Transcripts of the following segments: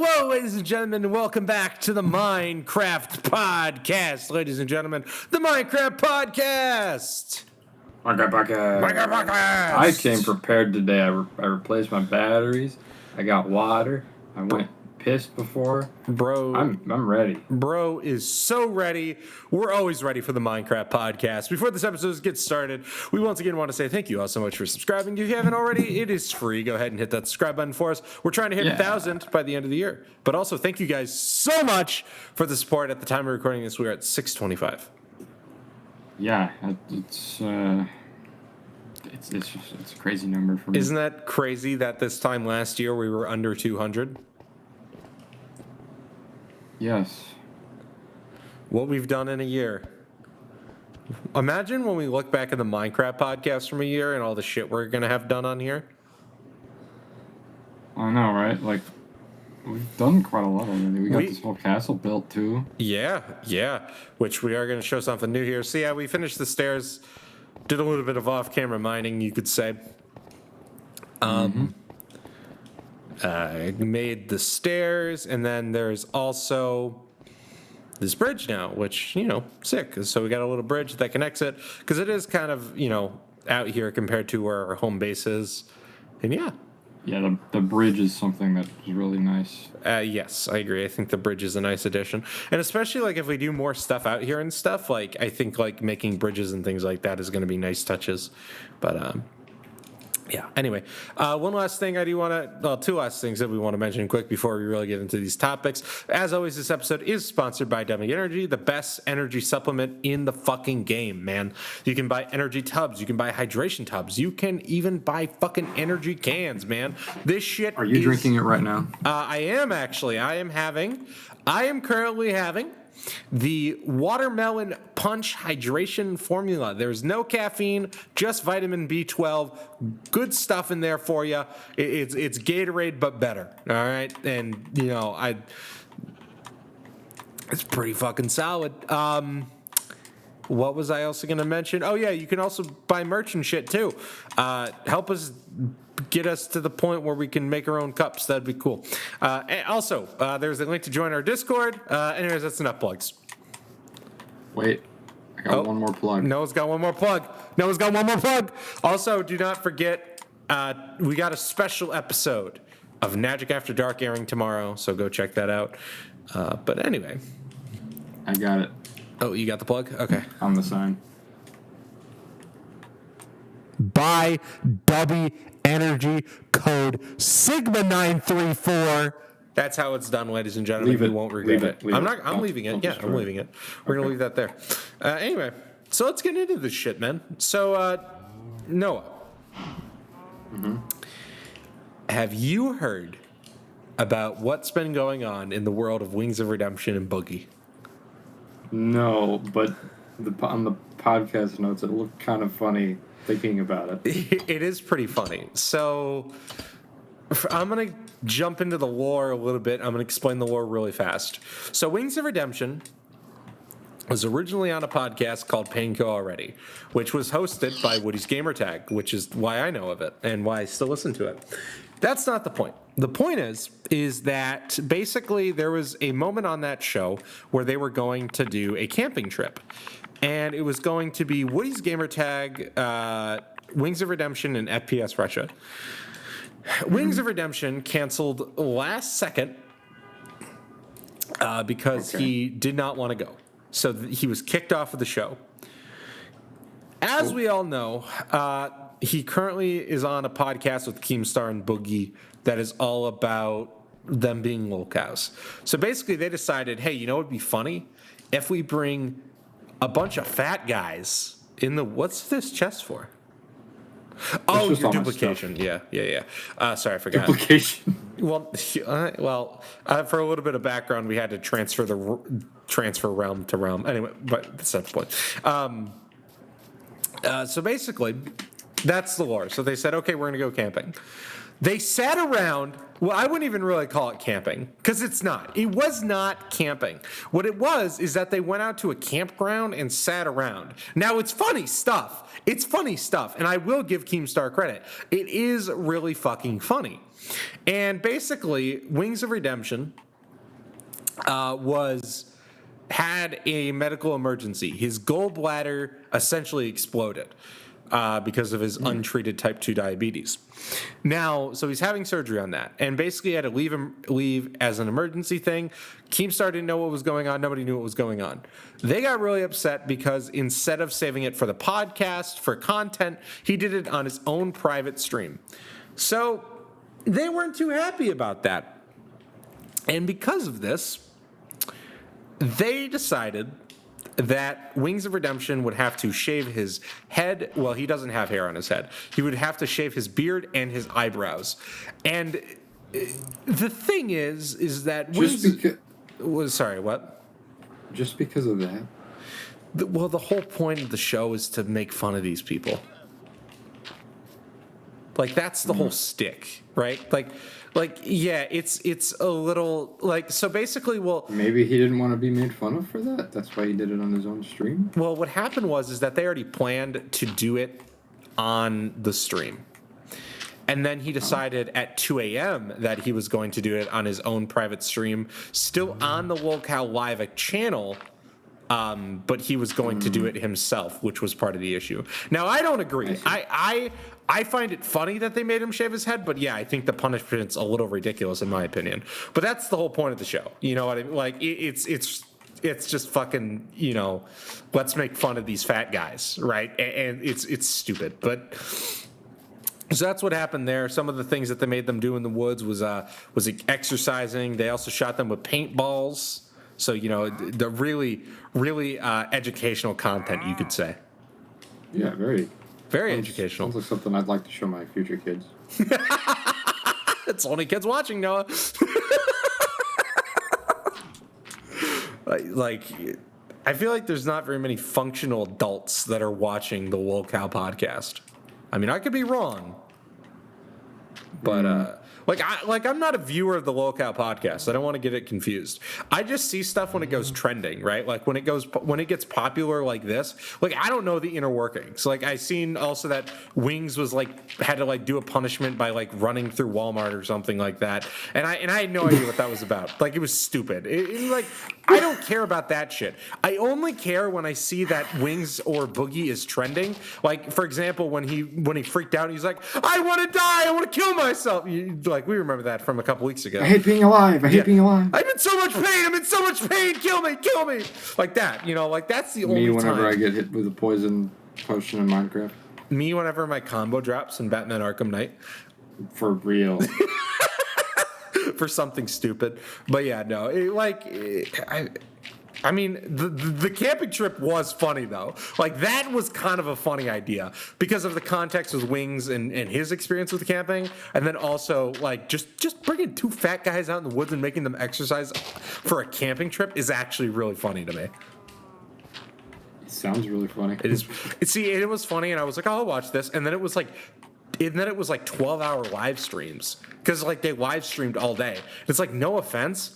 Hello, ladies and gentlemen, and welcome back to the Minecraft Podcast. Ladies and gentlemen, the Minecraft Podcast. Minecraft Podcast. I came prepared today. I replaced my batteries. I got water. I went pissed before. Bro, I'm ready. Bro is so ready. We're always ready for the Minecraft Podcast. Before this episode gets started, we once again want to say thank you all so much for subscribing. If you haven't already, it is free. Go ahead and hit that subscribe button for us. We're trying to hit 1,000 by the end of the year. But also, thank you guys so much for the support. At the time of recording this, we're at 625. Yeah, it's a crazy number for me. Isn't that crazy that this time last year we were under 200? Yes. What we've done in a year. Imagine when we look back at the Minecraft podcast from a year and all the shit we're going to have done on here. I know, right? Like, we've done quite a lot already. We got this whole castle built, too. Yeah. Which we are going to show something new here. So, yeah, we finished the stairs. Did a little bit of off-camera mining, you could say. Made the stairs, and then there's also this bridge now, which, sick. So we got a little bridge that connects it, because it is kind of, out here compared to where our home base is. And yeah. Yeah, the bridge is something that is really nice. Yes, I agree. I think the bridge is a nice addition. And especially, like, if we do more stuff out here and stuff, like, I think, like, making bridges and things like that is going to be nice touches. But, yeah, anyway, two last things that we want to mention quick before we really get into these topics. As always, this episode is sponsored by Dummy Energy, the best energy supplement in the fucking game, man. You can buy energy tubs, you can buy hydration tubs, you can even buy fucking energy cans, man. This shit Are you drinking it right now? I am, actually. I am currently having the watermelon punch hydration formula. There's no caffeine, just vitamin B12. Good stuff in there for you. It's Gatorade, but better. All right, and it's pretty fucking solid. What was I also going to mention? Oh yeah, you can also buy merch and shit too. Help us get us to the point where we can make our own cups. That'd be cool. And also, there's a link to join our Discord. Anyways, that's enough plugs. Wait, I got one more plug. Noah's got one more plug. Also, do not forget, we got a special episode of Magic After Dark airing tomorrow, so go check that out. But anyway. I got it. Oh, you got the plug? Okay. On the sign. Buy W Energy code Sigma934. That's how it's done, ladies and gentlemen. You won't regret it. I'm leaving it. Yeah, I'm leaving it. We're going to leave that there. Anyway, so let's get into this shit, man. So, Noah. Mm-hmm. Have you heard about what's been going on in the world of Wings of Redemption and Boogie? No, but on the podcast notes, it looked kind of funny thinking about it. It is pretty funny. So I'm going to jump into the lore a little bit. I'm going to explain the lore really fast. So Wings of Redemption was originally on a podcast called Painco Already, which was hosted by Woody's Gamertag, which is why I know of it and why I still listen to it. That's not the point. The point is that basically there was a moment on that show where they were going to do a camping trip. And it was going to be Woody's Gamertag, Wings of Redemption, and FPS Russia. Wings of Redemption canceled last second because he did not want to go. So he was kicked off of the show. As we all know, he currently is on a podcast with Keemstar and Boogie that is all about them being lolcows. So basically they decided, hey, you know what would be funny? If we bring a bunch of fat guys in the... What's this chest for? Oh, your duplication. Yeah. Sorry, I forgot. Duplication. Well, for a little bit of background, we had to transfer realm to realm. Anyway, but that's not the point. So basically, that's the lore. So they said, okay, we're going to go camping. They sat around. Well, I wouldn't even really call it camping because it's not. It was not camping. What it was is that they went out to a campground and sat around. Now, it's funny stuff. It's funny stuff. And I will give Keemstar credit. It is really fucking funny. And basically, Wings of Redemption had a medical emergency. His gallbladder essentially exploded because of his untreated type 2 diabetes. Now, so he's having surgery on that, and basically had to leave as an emergency thing. Keemstar didn't know what was going on. Nobody knew what was going on. They got really upset because instead of saving it for the podcast, for content, he did it on his own private stream. So they weren't too happy about that. And because of this, they decided that Wings of Redemption would have to shave his head. Well, he doesn't have hair on his head. He would have to shave his beard and his eyebrows. And the thing is that sorry, what? Just because of that? Well, the whole point of the show is to make fun of these people. Like, that's the whole stick, right? Like, yeah, it's a little, like, so basically, well... Maybe he didn't want to be made fun of for that? That's why he did it on his own stream? Well, what happened is that they already planned to do it on the stream. And then he decided at 2 a.m. that he was going to do it on his own private stream, still on the Lolcow Live channel, but he was going to do it himself, which was part of the issue. Now, I don't agree. I find it funny that they made him shave his head, but yeah, I think the punishment's a little ridiculous in my opinion. But that's the whole point of the show. You know what I mean? Like, it's just fucking, let's make fun of these fat guys, right? And it's stupid. But so that's what happened there. Some of the things that they made them do in the woods was exercising. They also shot them with paintballs. So, the really, really educational content, you could say. Yeah, very educational. Sounds like something I'd like to show my future kids. It's only kids watching, Noah. like, I feel like there's not very many functional adults that are watching the Lolcow podcast. I mean, I could be wrong, but I'm not a viewer of the Lolcow podcast. I don't want to get it confused. I just see stuff when it goes trending, right? Like when it gets popular like this. Like, I don't know the inner workings. Like, I seen also that Wings was had to do a punishment by running through Walmart or something like that, and I had no idea what that was about. Like, it was stupid. I don't care about that shit. I only care when I see that Wings or Boogie is trending. Like, for example, when he freaked out, he's like, "I want to die. I want to kill myself." We remember that from a couple weeks ago. I hate being alive. I hate being alive. I'm in so much pain. I'm in so much pain. Kill me. Kill me. Like that. That's the only time. Me whenever I get hit with a poison potion in Minecraft. Me whenever my combo drops in Batman Arkham Knight. For real. For something stupid. But yeah, no. I mean, the camping trip was funny, though. That was kind of a funny idea because of the context with Wings and his experience with camping. And then also, just bringing two fat guys out in the woods and making them exercise for a camping trip is actually really funny to me. It sounds really funny. It is. See, it was funny, and I was like, oh, I'll watch this. And then it was 12-hour live streams because, they live streamed all day. It's no offense,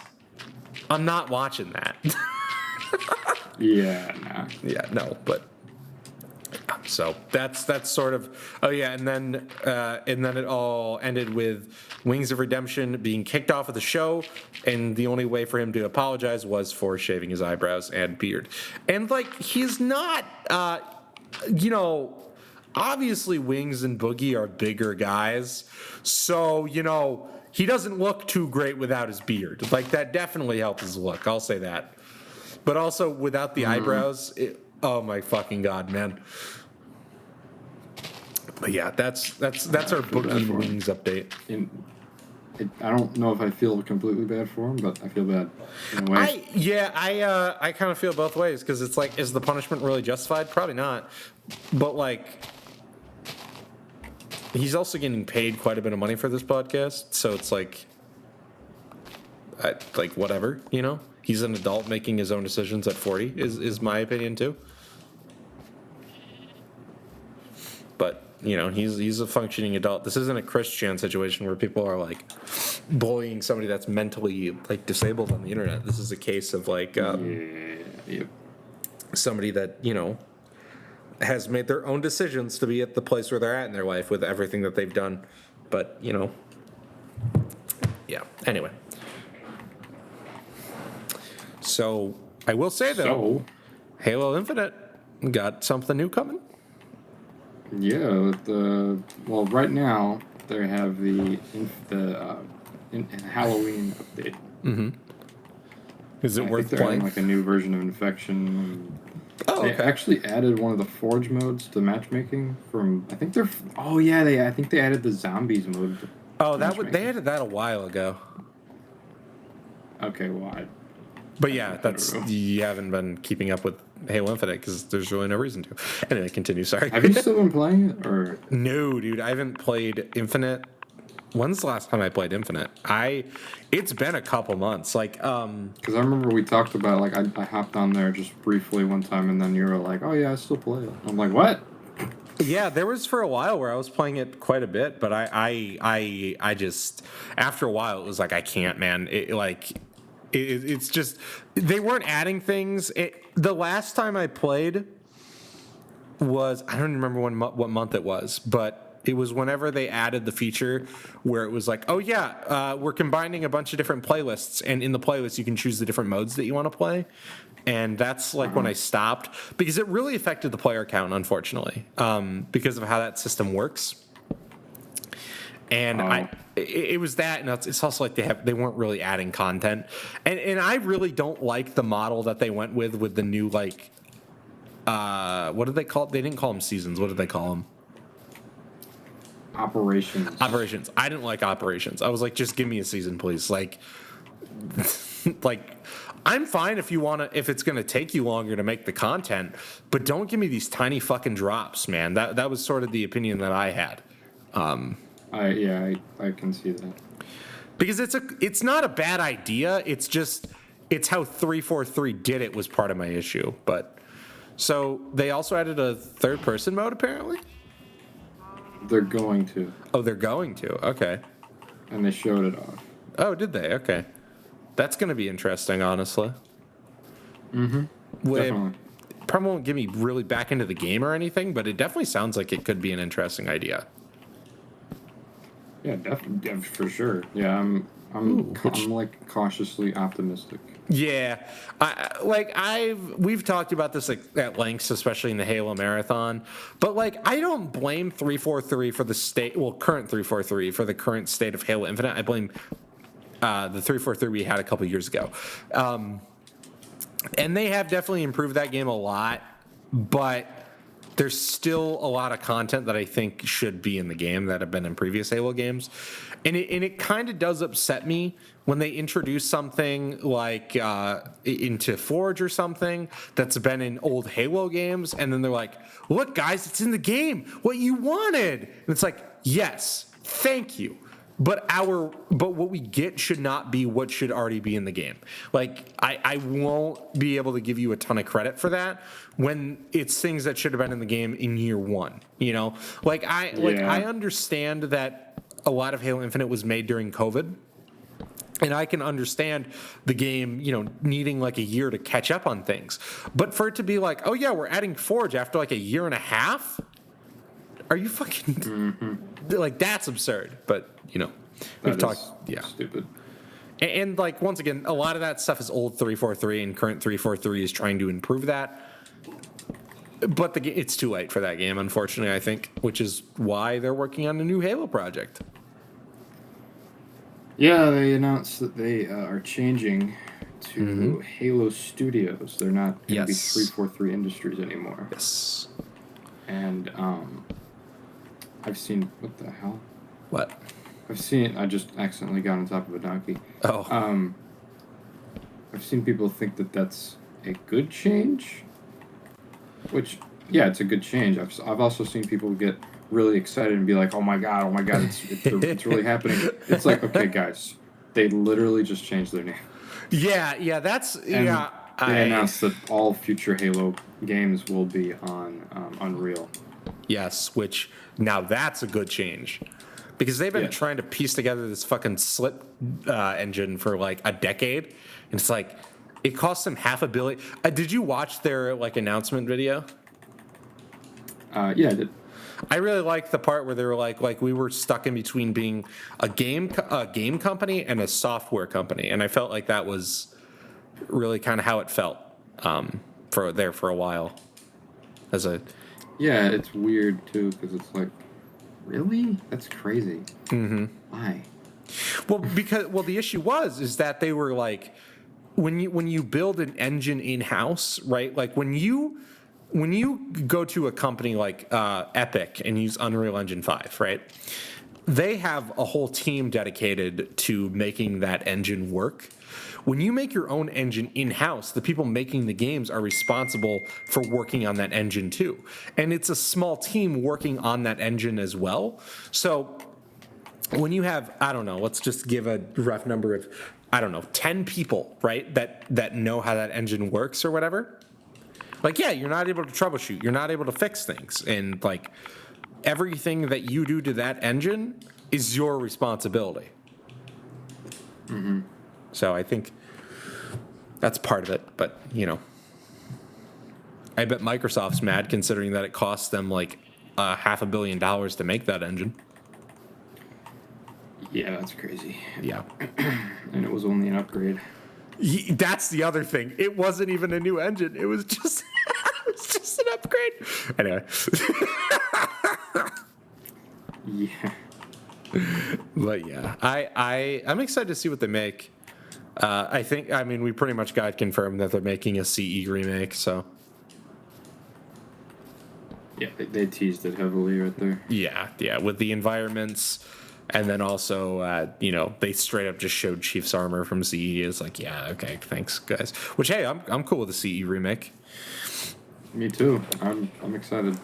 I'm not watching that. Yeah, nah. Yeah, no, but so that's sort of and then it all ended with Wings of Redemption being kicked off of the show, and the only way for him to apologize was for shaving his eyebrows and beard. And he's not obviously Wings and Boogie are bigger guys, so he doesn't look too great without his beard. That definitely helps his look, I'll say that. But also, without the eyebrows, oh my fucking god, man. But yeah, that's our Boogie and Wings update. I don't know if I feel completely bad for him, but I feel bad in a way. I kind of feel both ways, because it's is the punishment really justified? Probably not. But he's also getting paid quite a bit of money for this podcast, so it's whatever, He's an adult making his own decisions at 40, is my opinion too. But he's a functioning adult. This isn't a Chris Chan situation where people are like bullying somebody that's mentally like disabled on the internet. This is a case of like somebody that has made their own decisions to be at the place where they're at in their life with everything that they've done. But yeah. Anyway, so I will say though, Halo Infinite got something new coming. Yeah, right now they have the Halloween update. Mm-hmm. Is it worth playing? Like a new version of Infection. Oh, okay. They actually added one of the Forge modes to matchmaking from. I think they're. Oh yeah, I think they added the Zombies mode. They added that a while ago. Okay, well, But yeah, you haven't been keeping up with Halo Infinite because there's really no reason to. Anyway, continue. Sorry. Have you still been playing it, or no, dude? I haven't played Infinite. When's the last time I played Infinite? It's been a couple months. Like, because I remember we talked about like I hopped on there just briefly one time, and then you were like, "Oh yeah, I still play it." I'm like, "What?" Yeah, there was for a while where I was playing it quite a bit, but I just after a while it was like I can't, man. It's just they weren't adding things. The last time I played was I don't remember what month it was, but it was whenever they added the feature where it was like, oh yeah, we're combining a bunch of different playlists, and in the playlist you can choose the different modes that you want to play. And that's like when I stopped because it really affected the player count, unfortunately, because of how that system works. And it was that, and it's also like they weren't really adding content, and I really don't like the model that they went with the new like, what did they call it? They didn't call them seasons. What did they call them? Operations. I didn't like operations. I was like, just give me a season, please. Like, I'm fine if it's gonna take you longer to make the content, but don't give me these tiny fucking drops, man. That was sort of the opinion that I had. I can see that. Because it's not a bad idea. It's how 343 did it was part of my issue. But so they also added a third person mode apparently. They're going to. Oh, they're going to. Okay. And they showed it off. Oh, did they? Okay. That's going to be interesting, honestly. Mm-hmm. Definitely. Probably won't get me really back into the game or anything, but it definitely sounds like it could be an interesting idea. Yeah, definitely, for sure. Yeah, I'm like cautiously optimistic. Yeah, we've talked about this like at length, especially in the Halo Marathon. But like, I don't blame 343 for current 343 for the current state of Halo Infinite. I blame the 343 we had a couple years ago, and they have definitely improved that game a lot, but there's still a lot of content that I think should be in the game that have been in previous Halo games. And it kind of does upset me when they introduce something like into Forge or something that's been in old Halo games, and then they're like, look, guys, it's in the game. What you wanted. And it's like, yes, thank you. But what we get should not be what should already be in the game. Like, I won't be able to give you a ton of credit for that when it's things that should have been in the game in year one. I understand that a lot of Halo Infinite was made during COVID, and I can understand the game, needing like a year to catch up on things. But for it to be like, oh yeah, we're adding Forge after like a year and a half. Are you fucking like, that's absurd? But we've talked. Yeah, stupid. And like, once again, a lot of that stuff is old 343, and current 343 is trying to improve that. But it's too late for that game, unfortunately, I think, which is why they're working on a new Halo project. Yeah, they announced that they are changing to Halo Studios. They're not going to be 343 Industries anymore. Yes. And I've seen... What the hell? What? I've seen... I just accidentally got on top of a donkey. Oh. I've seen people think that that's a good change. Which, yeah, it's a good change. I've also seen people get really excited and be like, oh my god, it's really happening. It's like, okay, guys, they literally just changed their name. Yeah, that's... They announced that all future Halo games will be on Unreal. Yes, which now that's a good change. Because they've been trying to piece together this fucking slip engine for like a decade, and it's like it cost them $500 million. Did you watch their like announcement video? Yeah, I did. I really liked the part where they were like we were stuck in between being a game company and a software company, and I felt like that was really kind of how it felt for a while. Yeah, it's weird too because it's like, really? That's crazy. Mm-hmm. Why? Well, the issue is that they were like, when you build an engine in house, right? Like when you go to a company like Epic and use Unreal Engine 5, right? They have a whole team dedicated to making that engine work. When you make your own engine in-house, the people making the games are responsible for working on that engine too. And it's a small team working on that engine as well. So when you have, I don't know, let's just give a rough number of, 10 people, right, that know how that engine works or whatever. Like, yeah, you're not able to troubleshoot. You're not able to fix things. And, like, everything that you do to that engine is your responsibility. Mm-hmm. So I think that's part of it. But, I bet Microsoft's mad considering that it cost them, like, $500 million to make that engine. Yeah, that's crazy. Yeah. And it was only an upgrade. That's the other thing. It wasn't even a new engine. It was just an upgrade. Anyway. Yeah. But yeah, I'm excited to see what they make. We pretty much got confirmed that they're making a CE remake, so. Yeah, they teased it heavily right there. Yeah, with the environments. And then also, they straight up just showed Chief's armor from CE. It's like, yeah, okay, thanks, guys. Which, hey, I'm cool with the CE remake. Me too. I'm excited.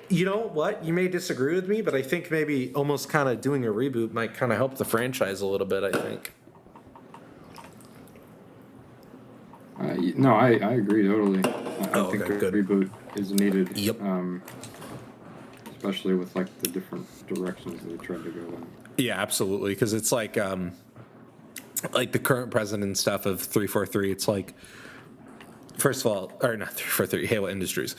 You know what? You may disagree with me, but I think maybe almost kind of doing a reboot might kind of help the franchise a little bit, I think. No, I agree totally. I think a reboot is needed. Yep. Especially with like the different directions they tried to go in. Yeah, absolutely. Because it's like the current president stuff of 343. It's like, first of all, or not 343, Halo Industries.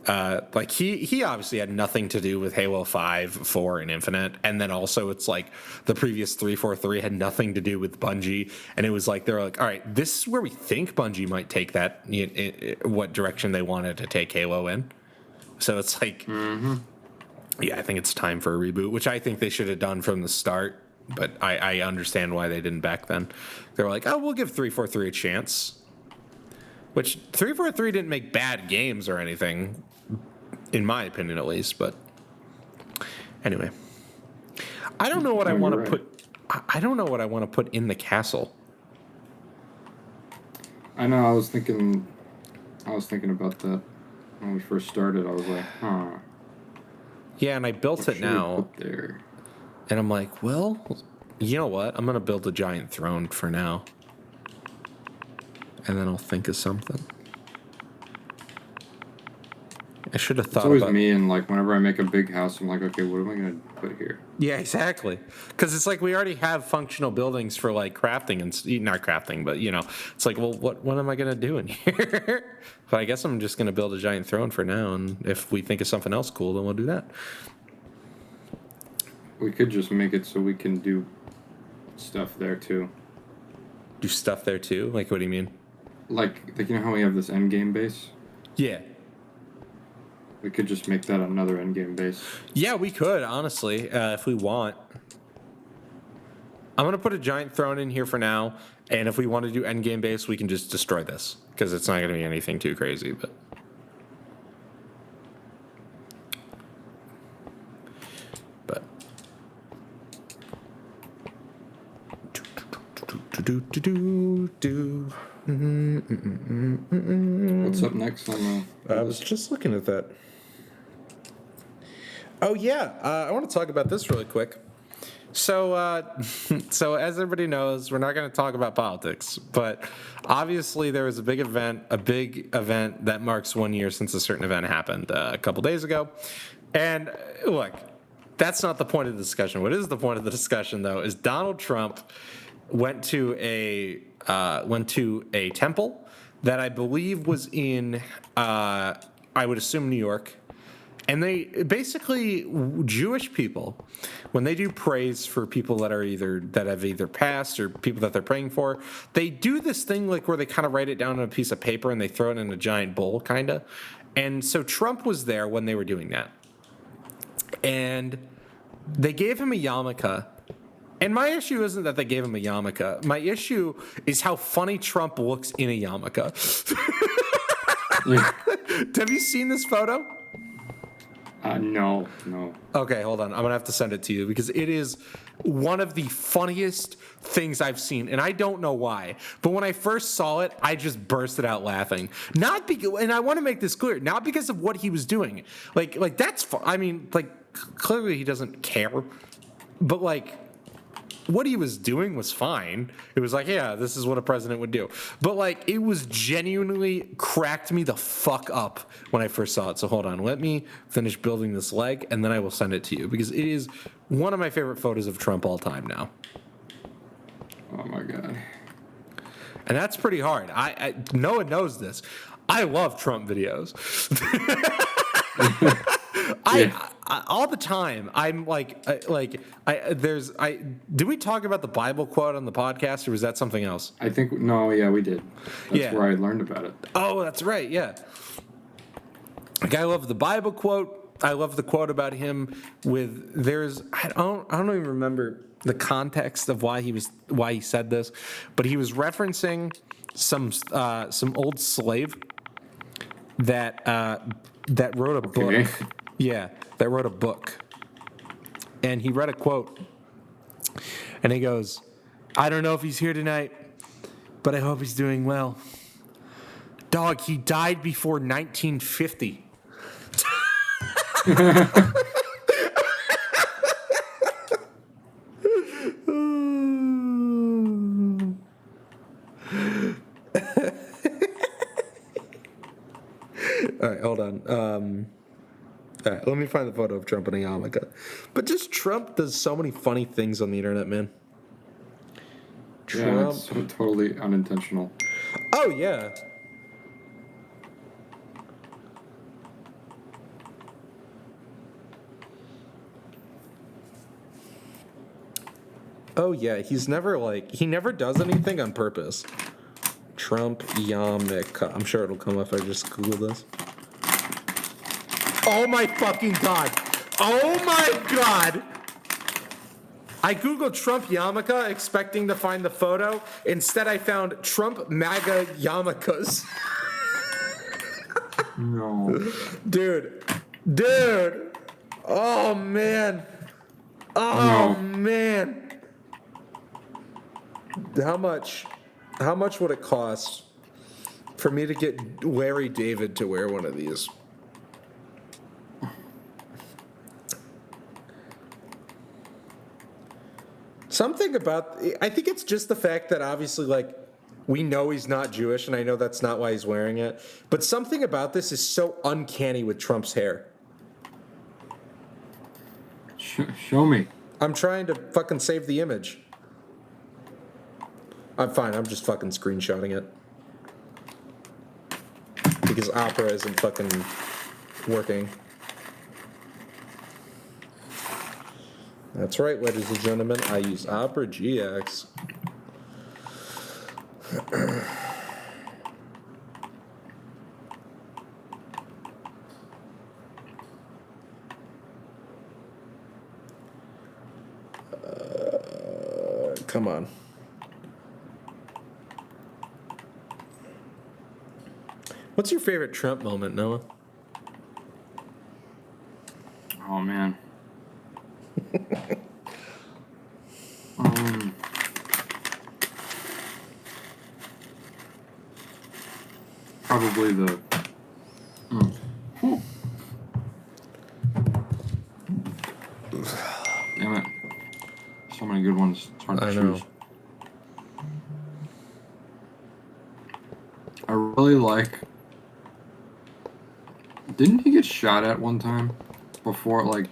Like he obviously had nothing to do with Halo 5, 4, and Infinite. And then also it's like the previous 343 had nothing to do with Bungie. And it was like, they're like, all right, this is where we think Bungie might take that, what direction they wanted to take Halo in. So it's like, yeah, I think it's time for a reboot, which I think they should have done from the start. But I understand why they didn't back then. They were like, oh, we'll give 343 a chance. Which 343 didn't make bad games or anything, in my opinion at least. But anyway, I don't know what I want to put. I don't know what I want to put in the castle. I know. I was thinking about that when we first started. I was like, huh. Yeah, and I built it now. There? And I'm like, well, you know what? I'm gonna build a giant throne for now. And then I'll think of something. I should have thought it's always about... me, and like whenever I make a big house, I'm like, okay, what am I gonna put here? Yeah, exactly. Because it's like we already have functional buildings for like crafting and not crafting, but it's like, well, what am I gonna do in here? But I guess I'm just gonna build a giant throne for now, and if we think of something else cool, then we'll do that. We could just make it so we can do stuff there too. Do stuff there too? Like, what do you mean? Like you know how we have this endgame base? Yeah. We could just make that another endgame base. Yeah, we could, honestly, if we want. I'm going to put a giant throne in here for now, and if we want to do endgame base, we can just destroy this, because it's not going to be anything too crazy, but... What's up next on I was just looking at that. Oh yeah, I want to talk about this really quick. So, so as everybody knows, we're not going to talk about politics, but obviously there was a big event that marks 1 year since a certain event happened a couple days ago. And look, that's not the point of the discussion. What is the point of the discussion, though, is Donald Trump went to a temple that I believe was in, I would assume, New York. And they basically, Jewish people, when they do praise for people that have either passed or people that they're praying for, they do this thing like where they kind of write it down on a piece of paper and they throw it in a giant bowl, kind of. And so Trump was there when they were doing that. And they gave him a yarmulke. And my issue isn't that they gave him a yarmulke. My issue is how funny Trump looks in a yarmulke. Have you seen this photo? No. Okay, hold on. I'm going to have to send it to you because it is one of the funniest things I've seen. And I don't know why. But when I first saw it, I just bursted out laughing. Not because, and I want to make this clear, not because of what he was doing. Like that's, I mean, like, clearly he doesn't care. But, like, what he was doing was fine. It was like, yeah, this is what a president would do. But, like, it was genuinely cracked me the fuck up when I first saw it. So hold on. Let me finish building this leg, and then I will send it to you because it is one of my favorite photos of Trump all time now. Oh, my God. And that's pretty hard. I no one knows this. I love Trump videos. All the time, I'm did we talk about the Bible quote on the podcast, or was that something else? I think, no, yeah, we did. That's where I learned about it. Oh, that's right, yeah. Like, I love the Bible quote. I love the quote about him I don't even remember the context of why he said this, but he was referencing some old slave that wrote a book. Okay. Yeah, that wrote a book. And he read a quote. And he goes, I don't know if he's here tonight, but I hope he's doing well. Dog, he died before 1950. All right, hold on. All right, let me find the photo of Trump in a yarmulke. But just Trump does so many funny things on the internet, man. Trump. Yeah, it's so totally unintentional. Oh, yeah. Oh, yeah, he never does anything on purpose. Trump yarmulke. I'm sure it'll come up if I just Google this. Oh my fucking God. Oh my God. I Googled Trump yarmulke expecting to find the photo. Instead, I found Trump MAGA yarmulkes. No. Dude. Oh, man. Man. How much would it cost for me to get Larry David to wear one of these? Something about, I think it's just the fact that obviously, like, we know he's not Jewish, and I know that's not why he's wearing it, but something about this is so uncanny with Trump's hair. Show me. I'm trying to fucking save the image. I'm fine, I'm just fucking screenshotting it. Because Opera isn't fucking working. That's right, ladies and gentlemen, I use Opera GX. Come on. What's your favorite Trump moment, Noah? Oh, man. Probably the. Damn it! So many good ones. It's hard to choose. I really like. Didn't he get shot at one time? before,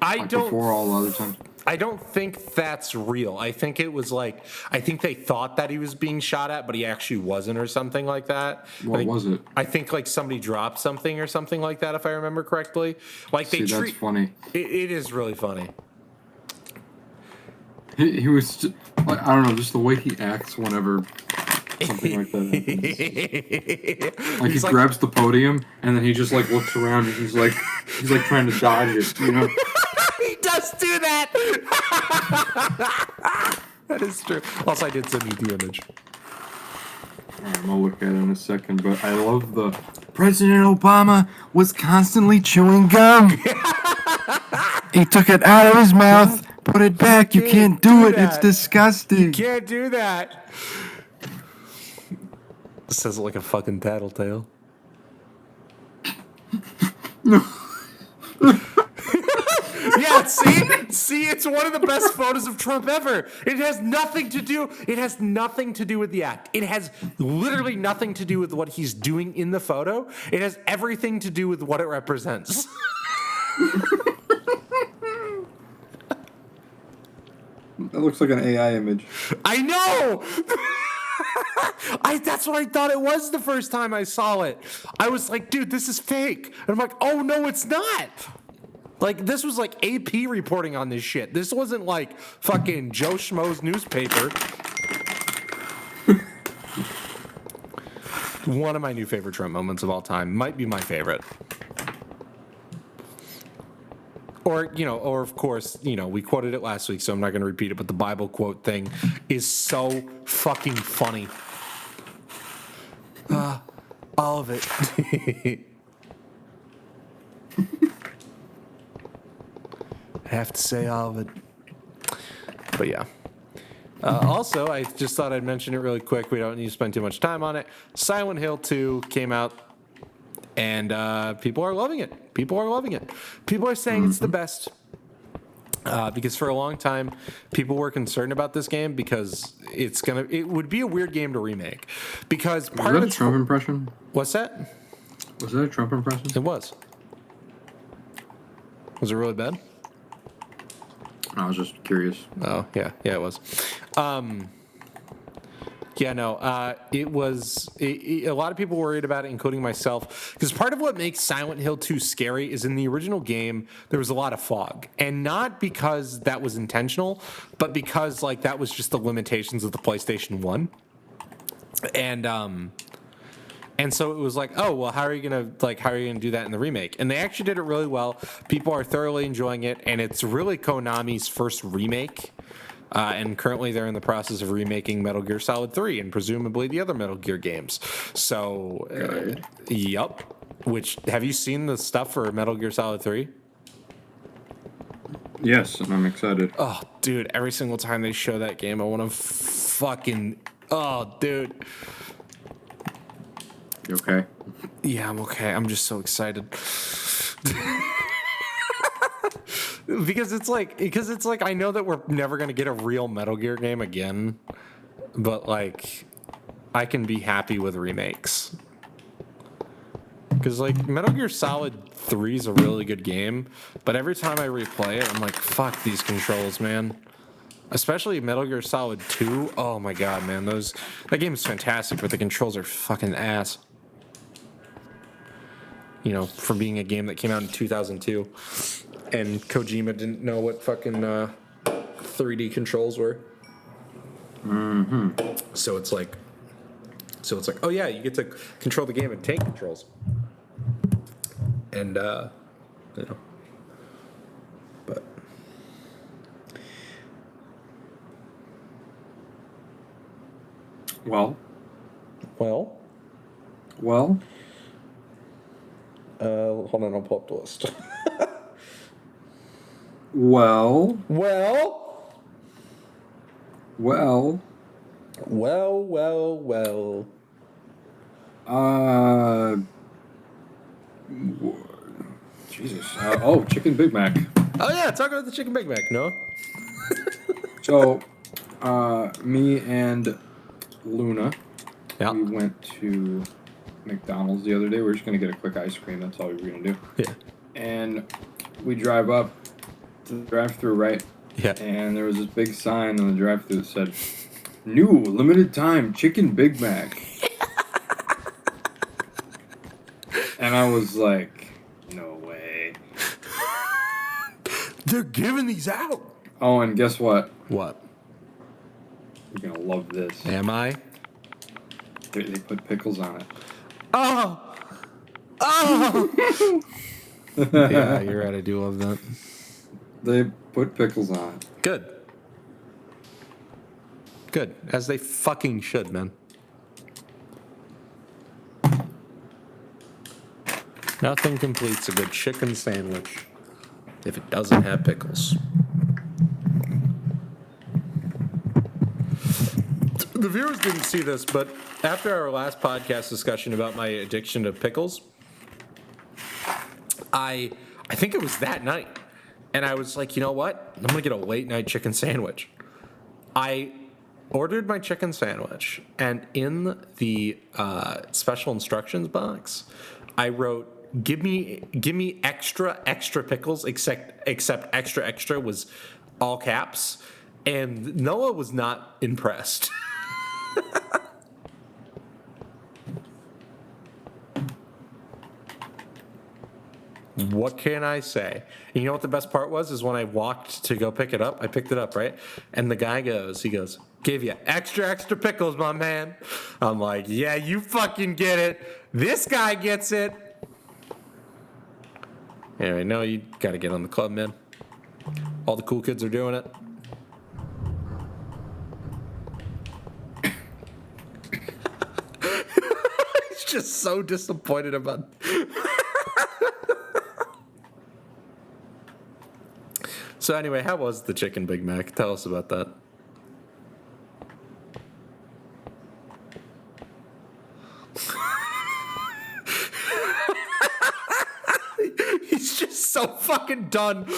I don't. before all the other times? I don't think that's real. I think it was I think they thought that he was being shot at, but he actually wasn't, or something like that. What was it? I think somebody dropped something or something like that, if I remember correctly. That's funny. It is really funny. He was, I don't know, just the way he acts whenever something like that happens. He grabs the podium and then he just looks around and he's trying to dodge it, you know? He does do that. That is true. Also, I did send you the image. Alright, I'm gonna look at it in a second, but I love the President Obama was constantly chewing gum. He took it out of his mouth, put it back. You can't do it. It's disgusting. You can't do that. Says it like a fucking tattletale. No. Yeah, see, it's one of the best photos of Trump ever. It has nothing to do with the act. It has literally nothing to do with what he's doing in the photo. It has everything to do with what it represents. That looks like an AI image. I know. That's what I thought it was the first time I saw it. I was like, dude, this is fake. And I'm like, oh no, it's not. This was AP reporting on this shit. This wasn't fucking Joe Schmo's newspaper. One of my new favorite Trump moments of all time. Might be my favorite. Or of course, we quoted it last week, so I'm not going to repeat it, but the Bible quote thing is so fucking funny. All of it. I have to say all of it. But yeah. Also, I just thought I'd mention it really quick. We don't need to spend too much time on it. Silent Hill 2 came out, and people are loving it. People are saying it's the best. Because for a long time, people were concerned about this game because it would be a weird game to remake. Because part of a Trump impression? What's that? Was that a Trump impression? It was. Was it really bad? I was just curious. Oh, yeah, it was. It was. A lot of people worried about it, including myself, because part of what makes Silent Hill 2 scary is in the original game, there was a lot of fog. And not because that was intentional, but because, that was just the limitations of the PlayStation 1. And so it was oh, well, how are you gonna do that in the remake? And they actually did it really well. People are thoroughly enjoying it, and it's really Konami's first remake. And currently they're in the process of remaking Metal Gear Solid 3 and presumably the other Metal Gear games. So, yep. Which, have you seen the stuff for Metal Gear Solid 3? Yes, and I'm excited. Oh, dude, every single time they show that game, I want to fucking... Oh, dude. You okay? Yeah, I'm okay. I'm just so excited. Because it's I know that we're never going to get a real Metal Gear game again, but I can be happy with remakes. Because Metal Gear Solid 3 is a really good game, but every time I replay it, I'm like, fuck these controls, man. Especially Metal Gear Solid 2. Oh my god, man, that game is fantastic, but the controls are fucking ass. For being a game that came out in 2002. And Kojima didn't know what fucking 3D controls were. Mm-hmm. So it's oh yeah, you get to control the game in tank controls. And but Well. Hold on, I'll pull up the list. Well. Jesus. Chicken Big Mac. Oh yeah, talk about the Chicken Big Mac, no? So, me and Luna, we went to McDonald's the other day. We were just gonna get a quick ice cream. That's all we were gonna do. Yeah. And we drive up to the drive-thru, right? Yeah. And there was this big sign on the drive-thru that said, "New limited time chicken Big Mac." And I was like, no way. They're giving these out. Oh, and guess what? What? You're gonna love this. Am I? They put pickles on it. Oh! Oh! Yeah, you're right. I do love that. They put pickles on it. Good. Good. As they fucking should, man. Nothing completes a good chicken sandwich if it doesn't have pickles. The viewers didn't see this, but after our last podcast discussion about my addiction to pickles, I think it was that night, and I was like, you know what? I'm gonna get a late night chicken sandwich. I ordered my chicken sandwich, and in the special instructions box, I wrote, "Give me extra pickles, except extra was all caps," and Noah was not impressed. What can I say? And you know what the best part was? Is when I walked to go pick it up, I picked it up, right? And the guy goes, "Give you extra pickles, my man." I'm like, yeah, you fucking get it. This guy gets it. Anyway, no, you gotta get on the club, man. All the cool kids are doing it. He's just so disappointed about. So anyway, how was the chicken Big Mac? Tell us about that. He's just so fucking done.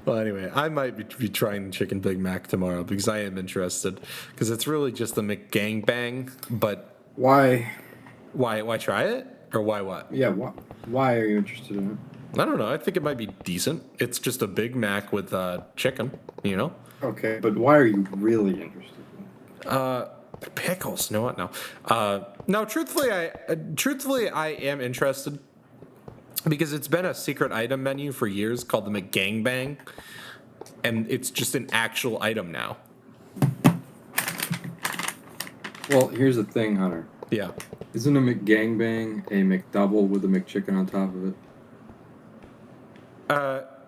Well, anyway, I might be trying chicken Big Mac tomorrow because I am interested. Because it's really just the McGangbang, but Why? why try it? Or why what? Yeah, why are you interested in it? I don't know. I think it might be decent. It's just a Big Mac with chicken, you know? Okay, but why are you really interested in it? Pickles? No, what? No. No, truthfully, I am interested. Because it's been a secret item menu for years called the McGangbang, and it's just an actual item now. Well, here's the thing, Hunter. Yeah. Isn't a McGangbang a McDouble with a McChicken on top of it?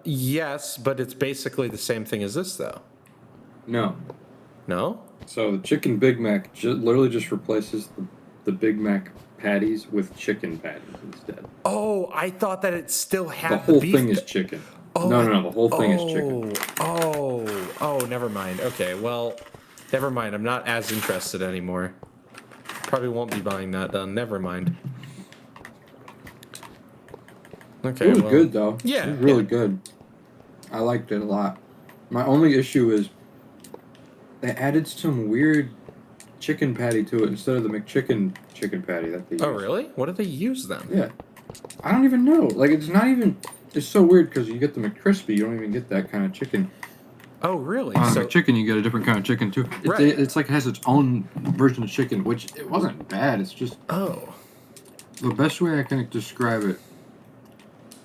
Yes, but it's basically the same thing as this, though. No. No? So the chicken Big Mac literally just replaces the Big Mac patties with chicken patties instead. Oh, I thought that it still had The whole beef thing is chicken. Oh, No, the whole thing is chicken. Oh, never mind. Okay, well, never mind. I'm not as interested anymore. Probably won't be buying that done. Never mind. Okay, It was good though. Yeah, it was really yeah. good. I liked it a lot. My only issue is they added some weird chicken patty to it instead of the McChicken chicken patty that they use. Oh, really? What did they use then? Yeah. I don't even know. Like, it's not even... It's so weird because you get the McCrispy, you don't even get that kind of chicken. Oh, really? On McChicken, you get a different kind of chicken, too. Right. It's like it has its own version of chicken, which it wasn't bad. It's just... Oh. The best way I can describe it...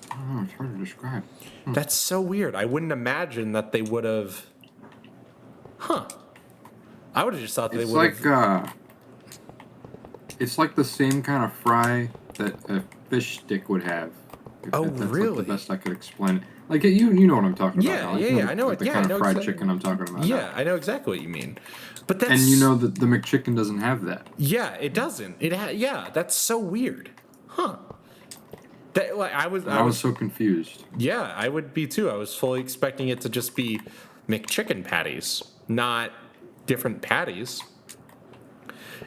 I don't know, it's hard to describe. That's so weird. I wouldn't imagine that they would have... Huh. I would have just thought they It's would have... like, it's like the same kind of fry that a fish stick would have. Oh, That's really? like the best I could explain it. Like, you know what I'm talking Yeah, about. Now. yeah, I know like it. the Yeah, kind I know of fried exactly. chicken I'm talking about. Yeah, now. I know exactly what you mean. But that's... And you know that the McChicken doesn't have that. Yeah, it doesn't. Yeah, that's so weird. Huh. That, like, I was so confused. Yeah, I would be too. I was fully expecting it to just be McChicken patties, not different patties.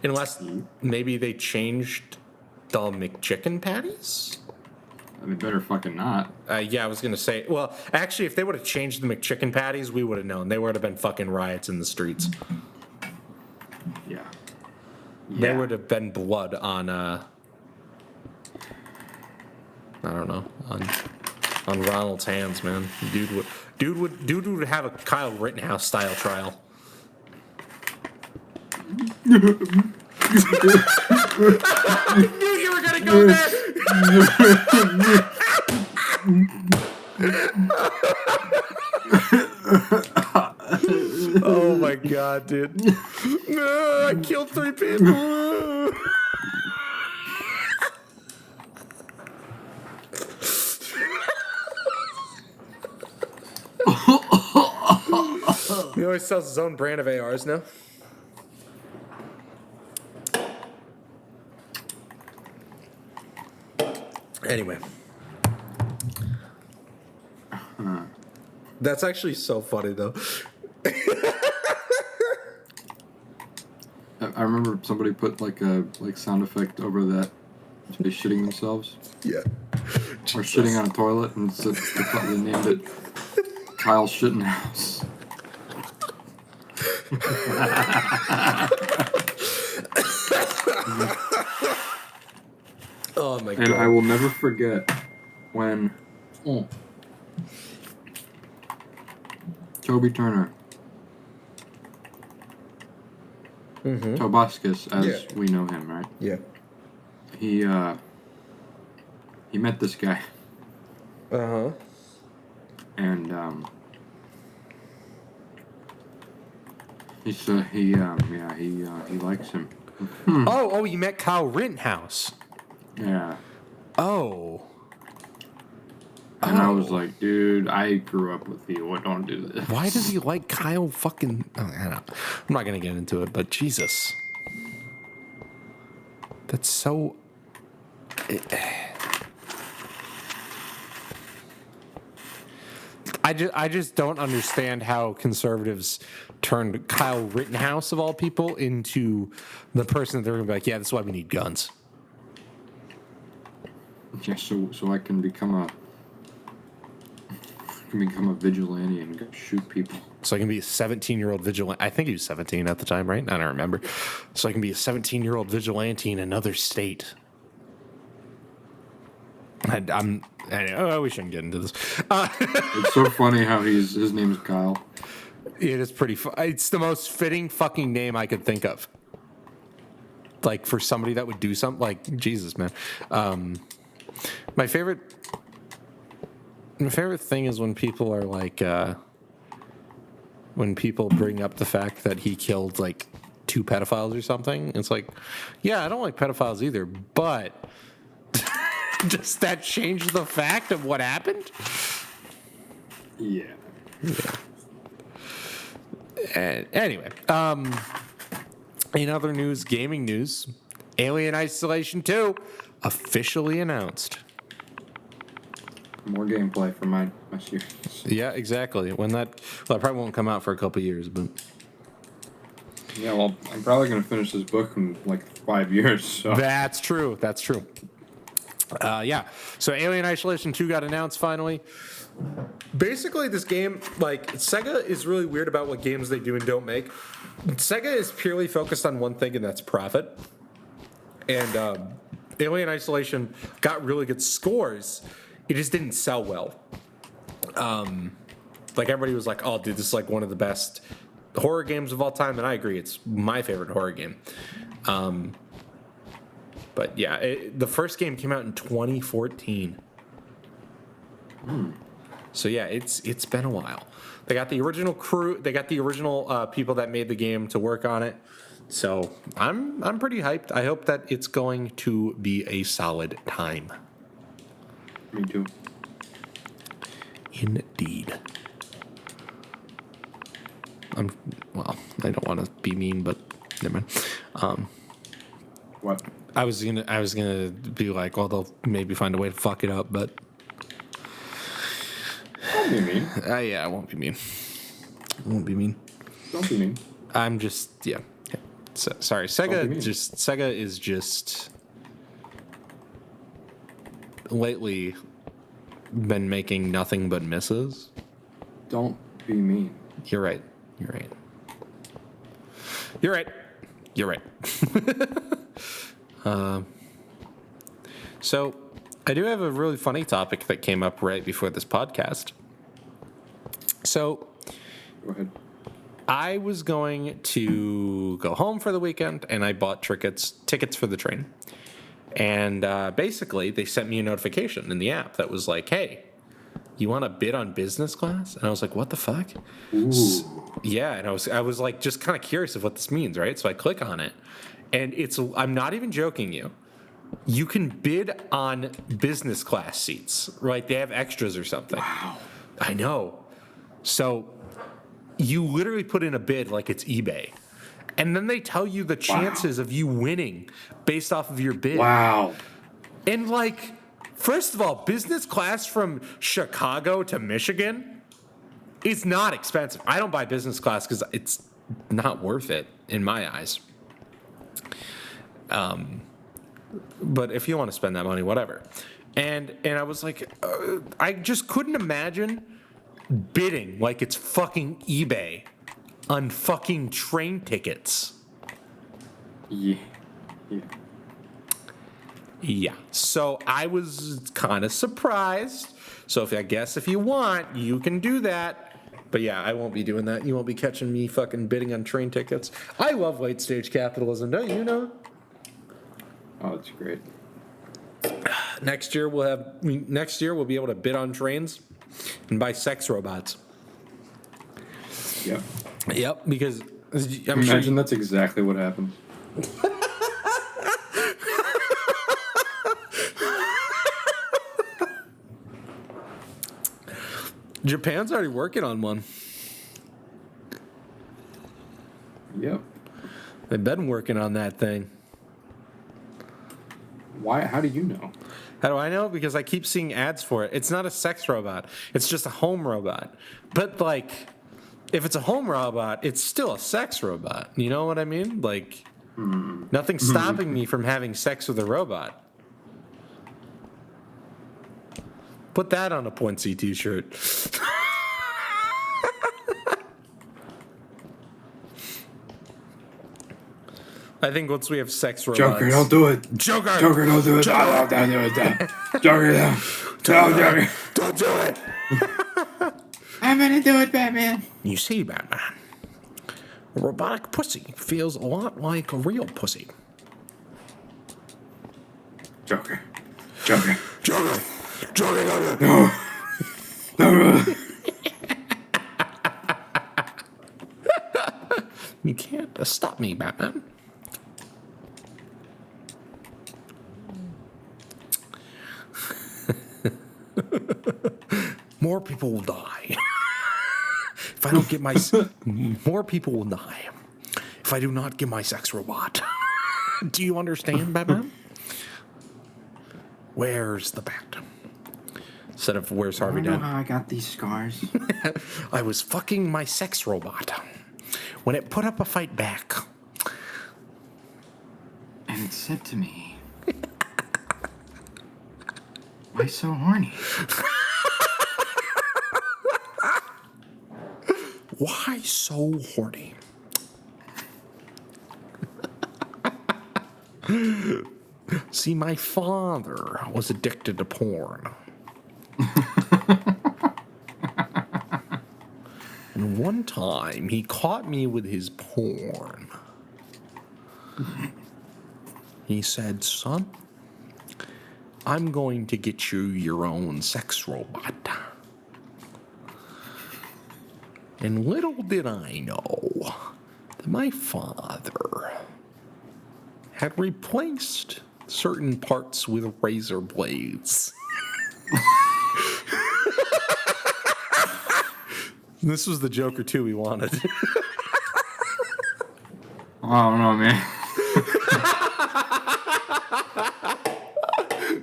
Unless maybe they changed the McChicken patties? I mean, better fucking not. Yeah, I was going to say, well, actually, if they would have changed the McChicken patties, we would have known. There would have been fucking riots in the streets. There would have been blood on I don't know, on Ronald's hands, man. Dude would have a Kyle Rittenhouse style trial. I knew you were gonna go there. Oh my god, dude! No, I killed 3 people. He always sells his own brand of ARs now. Anyway. That's actually so funny, though. I remember somebody put like a sound effect over that. They shitting themselves. Yeah. Or shitting on a toilet, and they named it Kyle Shittenhouse. Oh my god. And I will never forget when Toby Turner, Tobuscus, as we know him, right? Yeah. He met this guy. Uh-huh. And he said he likes him. Oh, you met Kyle Rittenhouse. Yeah. Oh. And I was like, dude, I grew up with you. What don't do this? Why does he like Kyle fucking... I don't know. I'm not going to get into it, but Jesus. That's so... I just don't understand how conservatives turned Kyle Rittenhouse, of all people, into the person that they're going to be like, yeah, that's why we need guns. Yeah, so I can become a vigilante and go shoot people. So I can be a 17-year-old vigilante. I think he was 17 at the time, right? I don't remember. So I can be a 17-year-old vigilante in another state. We shouldn't get into this. It's so funny how his name is Kyle. It is pretty. It's the most fitting fucking name I could think of. Like for somebody that would do something like Jesus, man. My favorite thing is when people are like, when people bring up the fact that he killed like 2 pedophiles or something. It's like, yeah, I don't like pedophiles either, but does that change the fact of what happened? Yeah. And anyway, in other news, gaming news, Alien Isolation 2 officially announced. More gameplay for my series. Yeah, exactly. It probably won't come out for a couple years, but yeah, well, I'm probably gonna finish this book in like 5 years. So that's true. Yeah. So Alien Isolation 2 got announced finally. Basically, this game, like, Sega is really weird about what games they do and don't make. Sega is purely focused on one thing, and that's profit. And Alien Isolation got really good scores. It just didn't sell well. Like, everybody was like, oh, dude, this is like one of the best horror games of all time. And I agree. It's my favorite horror game. But yeah, the first game came out in 2014. So yeah, it's been a while. They got the original crew. They got the original people that made the game to work on it. So I'm pretty hyped. I hope that it's going to be a solid time. Me too. Indeed. Well, I don't want to be mean, but never mind. What? I was gonna be like, well, they'll maybe find a way to fuck it up, but Don't be mean. Yeah, I won't be mean. Won't be mean. Don't be mean. I'm just yeah. So, sorry, Sega is just lately been making nothing but misses. Don't be mean. You're right. You're right. You're right. So I do have a really funny topic that came up right before this podcast. So Go ahead. I was going to go home for the weekend, and I bought tickets for the train. And basically, they sent me a notification in the app that was like, hey, you want to bid on business class? And I was like, what the fuck? Ooh. Yeah, and I was like just kind of curious of what this means, right? So I click on it, and I'm not even joking you. You can bid on business class seats, right? They have extras or something. Wow. I know. So you literally put in a bid like it's eBay. And then they tell you the chances of you winning based off of your bid. Wow. And like, first of all, business class from Chicago to Michigan is not expensive. I don't buy business class because it's not worth it in my eyes. But if you want to spend that money, whatever. And I was like, I just couldn't imagine bidding like it's fucking eBay on fucking train tickets. Yeah. Yeah. So I was kind of surprised. So I guess if you want, you can do that. But yeah, I won't be doing that. You won't be catching me fucking bidding on train tickets. I love late stage capitalism, don't you know? Oh, that's great. Next year we'll be able to bid on trains and buy sex robots. Yep. Yep, because Imagine that's exactly what happened. Japan's already working on one. Yep. They've been working on that thing. Why? How do you know? How do I know? Because I keep seeing ads for it. It's not a sex robot. It's just a home robot. But like, if it's a home robot, it's still a sex robot. You know what I mean? Like, nothing's stopping me from having sex with a robot. Put that on a Pointsy t-shirt. I think once we have sex robots... Joker, don't do it. Joker! Joker, don't do it. Don't do it. Joker, no. Joker. Don't do it! I'm gonna do it, Batman. You see, Batman, a robotic pussy feels a lot like a real pussy. Joker. Joker, No. No. You can't stop me, Batman. More people will die. If I don't get my... More people will die if I do not get my sex robot. Do you understand, Batman? Where's the bat? Instead of where's Harvey I don't Dent? know how I got these scars. I was fucking my sex robot when it put up a fight back. And it said to me, why so horny? Why so horny? See, my father was addicted to porn. And one time he caught me with his porn. He said, son, I'm going to get you your own sex robot. And little did I know that my father had replaced certain parts with razor blades. This was the Joker 2 we wanted. I don't know, man.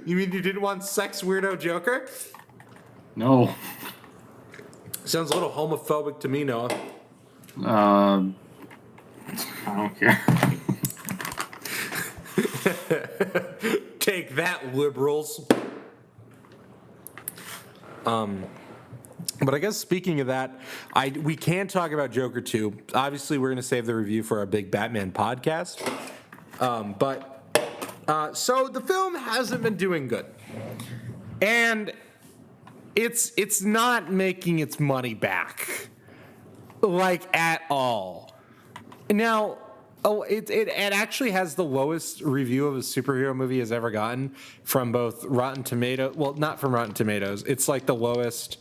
You mean you didn't want sex weirdo Joker? No. Sounds a little homophobic to me, Noah. I don't care. Take that, liberals. But I guess speaking of that, we can talk about Joker 2. Obviously, we're going to save the review for our big Batman podcast. So the film hasn't been doing good. And it's not making its money back. Like, at all. Now, it actually has the lowest review of a superhero movie has ever gotten from both Rotten Tomatoes. Well, not from Rotten Tomatoes. It's like the lowest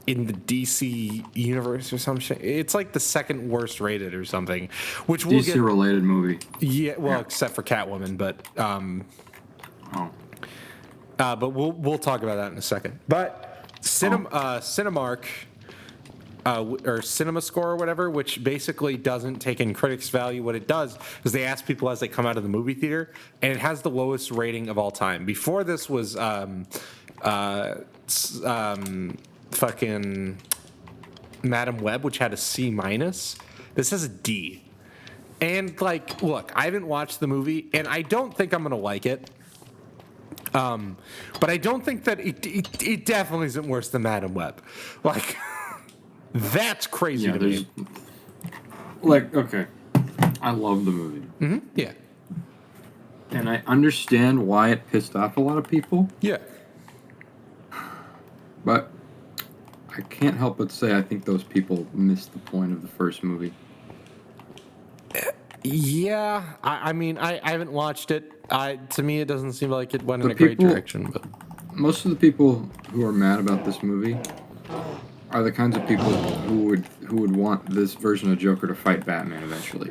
in the DC universe or some shit. It's like the second worst rated or something, which we'll DC related movie. Yeah, well, except for Catwoman, but but we'll talk about that in a second. But Cinemark or Cinema Score or whatever, which basically doesn't take in critics' value. What it does is they ask people as they come out of the movie theater, and it has the lowest rating of all time. Before this was fucking Madam Web, which had a C minus. This has a D. And like, look, I haven't watched the movie, and I don't think I'm gonna like it. But I don't think that it definitely isn't worse than Madam Web. Like, that's crazy to me. Like, okay, I love the movie. Mm-hmm. Yeah. And I understand why it pissed off a lot of people. Yeah. But I can't help but say I think those people missed the point of the first movie. Yeah, I mean, I haven't watched it. To me, it doesn't seem like it went in a great direction. But most of the people who are mad about this movie are the kinds of people who would want this version of Joker to fight Batman eventually.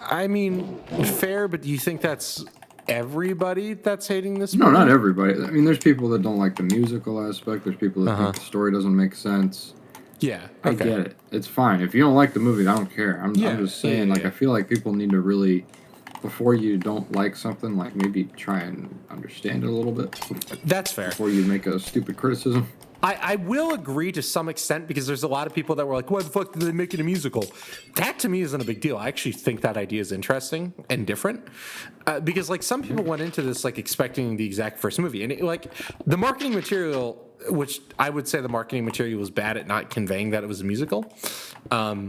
I mean, fair, but do you think that's everybody that's hating this No, movie? not everybody. I mean, there's people that don't like the musical aspect. There's people that think the story doesn't make sense. Yeah, okay. I get it. It's fine. If you don't like the movie, I don't care. I'm just saying, I feel like people need to really, before you don't like something, like maybe try and understand it a little bit. That's fair. Before you make a stupid criticism. I will agree to some extent because there's a lot of people that were like, why the fuck did they make it a musical? That to me isn't a big deal. I actually think that idea is interesting and different because like some people went into this like expecting the exact first movie. And like the marketing material, which I would say the marketing material was bad at not conveying that it was a musical. I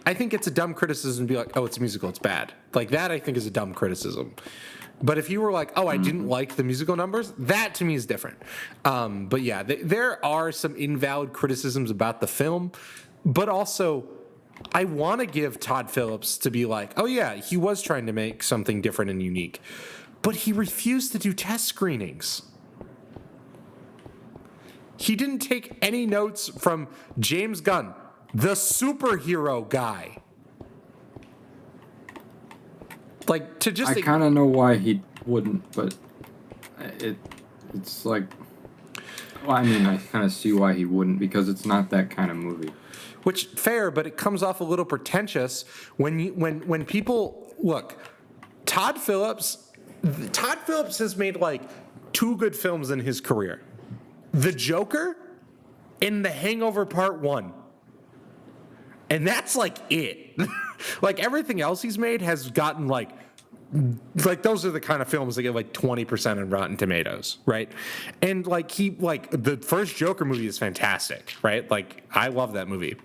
think it's a dumb criticism to be like, oh, it's a musical, it's bad. Like that I think is a dumb criticism. But if you were like, oh, I didn't like the musical numbers, that to me is different. But yeah, there are some invalid criticisms about the film. But also, I want to give Todd Phillips to be like, oh yeah, he was trying to make something different and unique. But he refused to do test screenings. He didn't take any notes from James Gunn, the superhero guy. Like to just I kind of know why he wouldn't, but it's like, well, I mean, I kind of see why he wouldn't because it's not that kind of movie. Which fair, but it comes off a little pretentious when people look. Todd Phillips has made like 2 good films in his career: The Joker and The Hangover Part 1. And that's like it. Like everything else he's made has gotten like those are the kind of films that get like 20% on Rotten Tomatoes, right? And like the first Joker movie is fantastic, right? Like I love that movie.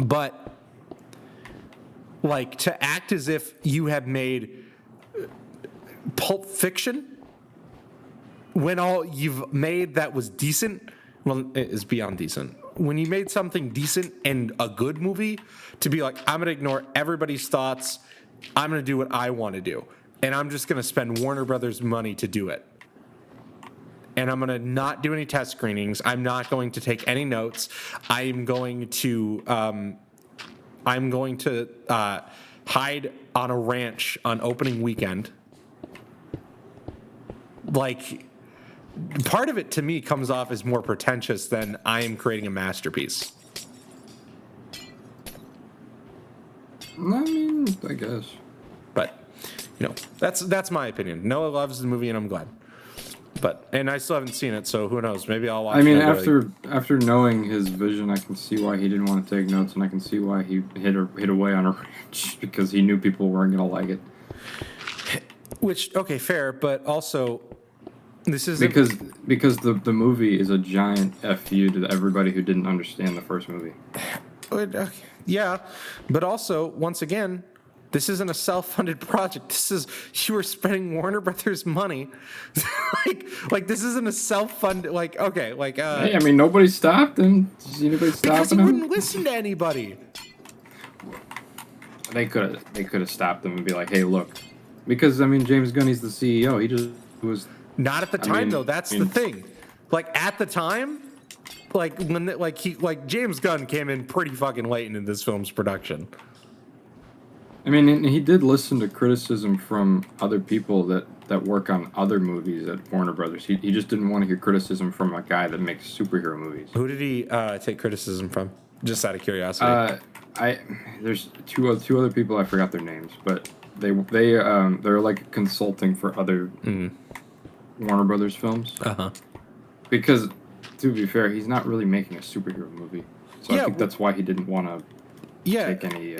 But like to act as if you have made Pulp Fiction when all you've made that was decent, well, it is beyond decent. When you made something decent and a good movie, to be like, I'm going to ignore everybody's thoughts. I'm going to do what I want to do. And I'm just going to spend Warner Brothers money to do it. And I'm going to not do any test screenings. I'm not going to take any notes. I'm going to hide on a ranch on opening weekend. Like, part of it to me comes off as more pretentious than I am creating a masterpiece. I mean, I guess. But, that's my opinion. Noah loves the movie, and I'm glad. And I still haven't seen it, so who knows? Maybe I'll watch it. I mean, after knowing his vision, I can see why he didn't want to take notes, and I can see why he hid away on a ranch because he knew people weren't going to like it. Which, okay, fair, but also this is because the movie is a giant fu to everybody who didn't understand the first movie. Yeah, but also, once again, this isn't a self-funded project. This is, you were spending Warner Brothers money. like this isn't a self-funded, Hey, I mean, nobody stopped him. Did you see anybody stopping because he him? wouldn't listen to anybody. They could have stopped him and be like, hey, look. Because, I mean, James Gunn, he's the CEO. He just was... Not at the time, though. That's the thing. Like, at the time, James Gunn came in pretty fucking late into this film's production. I mean, he did listen to criticism from other people that work on other movies at Warner Brothers. He just didn't want to hear criticism from a guy that makes superhero movies. Who did he take criticism from? Just out of curiosity. There's two other people, I forgot their names, but they're like consulting for other Warner Brothers films. Uh-huh. Because, to be fair, he's not really making a superhero movie. So I think that's why he didn't want to take any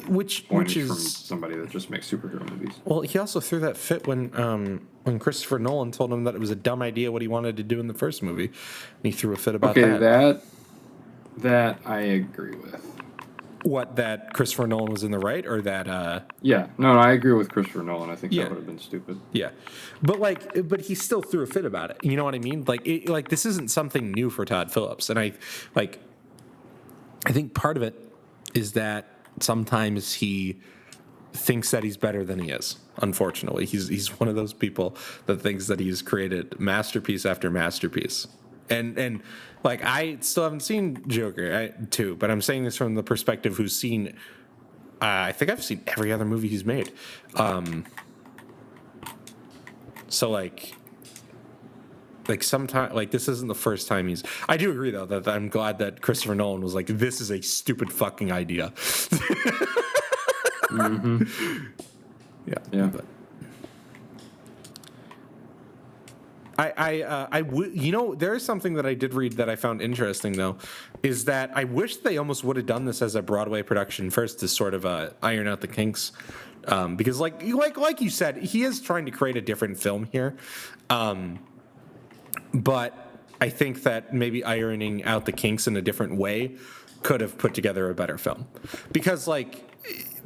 which pointers is from somebody that just makes superhero movies. Well, he also threw that fit when Christopher Nolan told him that it was a dumb idea what he wanted to do in the first movie. And he threw a fit about that. Okay, that I agree with. What, that Christopher Nolan was in the right, or that... Yeah, no, I agree with Christopher Nolan. I think that would have been stupid. Yeah. But he still threw a fit about it. You know what I mean? Like this isn't something new for Todd Phillips. And I think part of it is that sometimes he thinks that he's better than he is. Unfortunately, he's one of those people that thinks that he's created masterpiece after masterpiece. And like, I still haven't seen Joker 2, but I'm saying this from the perspective who's seen, I think I've seen every other movie he's made. So like sometimes, like, this isn't the first time I do agree though that I'm glad that Christopher Nolan was like, this is a stupid fucking idea. Mm-hmm. Yeah. But there is something that I did read that I found interesting, though, is that I wish they almost would have done this as a Broadway production first to sort of iron out the kinks, because like you said, he is trying to create a different film here, but I think that maybe ironing out the kinks in a different way could have put together a better film, because like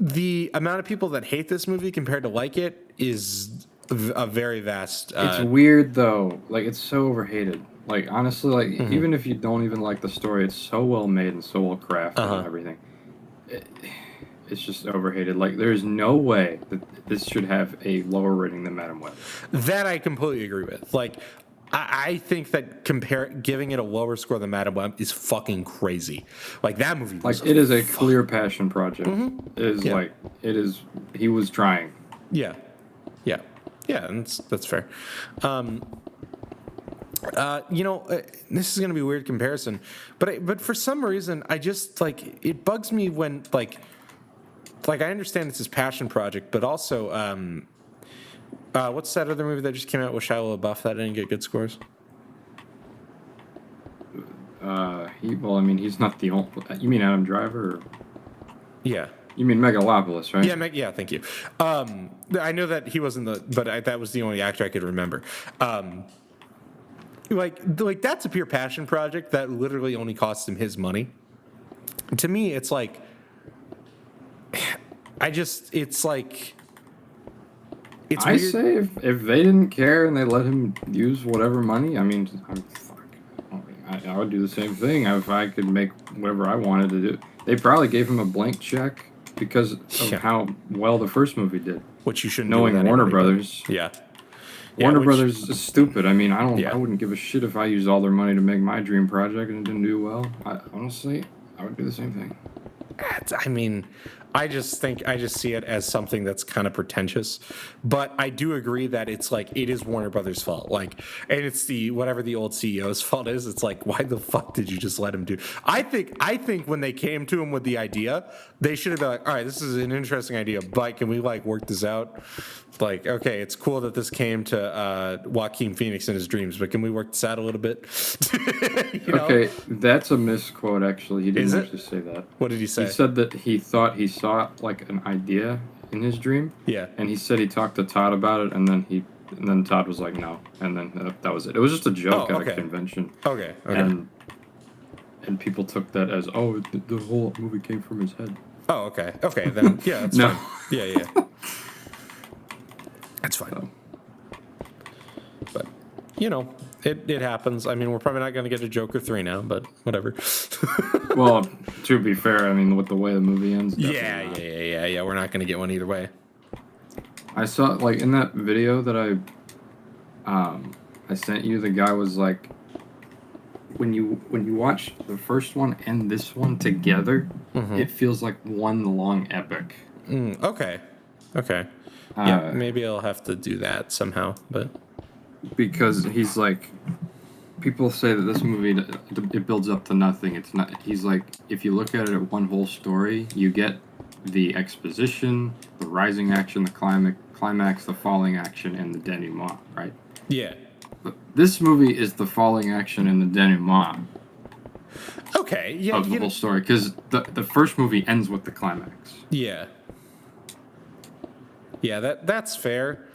the amount of people that hate this movie compared to like it is a very vast. It's weird though. Like, it's so overhated. Like, honestly, like even if you don't even like the story, it's so well made and so well crafted and everything. It's just overhated. Like, there's no way that this should have a lower rating than Madam Web. That I completely agree with. Like, I think that giving it a lower score than Madam Web is fucking crazy. Like, that movie was like, it is a clear passion project. It is he was trying. Yeah, and that's fair. This is gonna be a weird comparison, but for some reason, I just it bugs me when like I understand it's his passion project, but also what's that other movie that just came out with Shia LaBeouf that didn't get good scores? He's not the only. You mean Adam Driver? Or? Yeah. You mean Megalopolis, right? Yeah, thank you. I know that he wasn't that was the only actor I could remember. Like that's a pure passion project that literally only cost him his money. To me, it's like, it's like, it's I weird. say if they didn't care and they let him use whatever money, I mean, I would do the same thing if I could make whatever I wanted to do. They probably gave him a blank check because of how well the first movie did. Which you shouldn't knowing do Warner Brothers. Yeah. Warner Brothers is stupid. I mean, I wouldn't give a shit if I used all their money to make my dream project and it didn't do well. Honestly, I would do the same thing. I mean, I just see it as something that's kind of pretentious, but I do agree that it's like, it is Warner Brothers' fault. Like, and it's whatever the old CEO's fault is. It's like, why the fuck did you just let him do? I think when they came to him with the idea, they should have been like, all right, this is an interesting idea, but can we work this out? Like, okay, it's cool that this came to Joaquin Phoenix in his dreams, but can we work this out a little bit? Okay, that's a misquote, actually. He didn't actually say that. What did he say? He said that he thought he saw like an idea in his dream. Yeah. And he said he talked to Todd about it, and then Todd was like, no, and then that was it. It was just a joke at a convention. Okay. And people took that as, the whole movie came from his head. Oh, okay. Okay, then yeah, that's No. fine. Yeah. That's fine. So. But it happens. I mean, we're probably not going to get a Joker 3 now, but whatever. Well, to be fair, I mean, with the way the movie ends. Yeah. We're not going to get one either way. I saw, like, in that video that I sent you, the guy was like, when you watch the first one and this one together, it feels like one long epic. Okay. Yeah, maybe I'll have to do that somehow, but... Because he's like... People say that this movie, it builds up to nothing. It's not... He's like, if you look at it at one whole story, you get the exposition, the rising action, the climax, the falling action, and the denouement, right? Yeah. But this movie is the falling action and the denouement. Okay, yeah. Of the whole story, because the first movie ends with the climax. Yeah. Yeah, that's fair.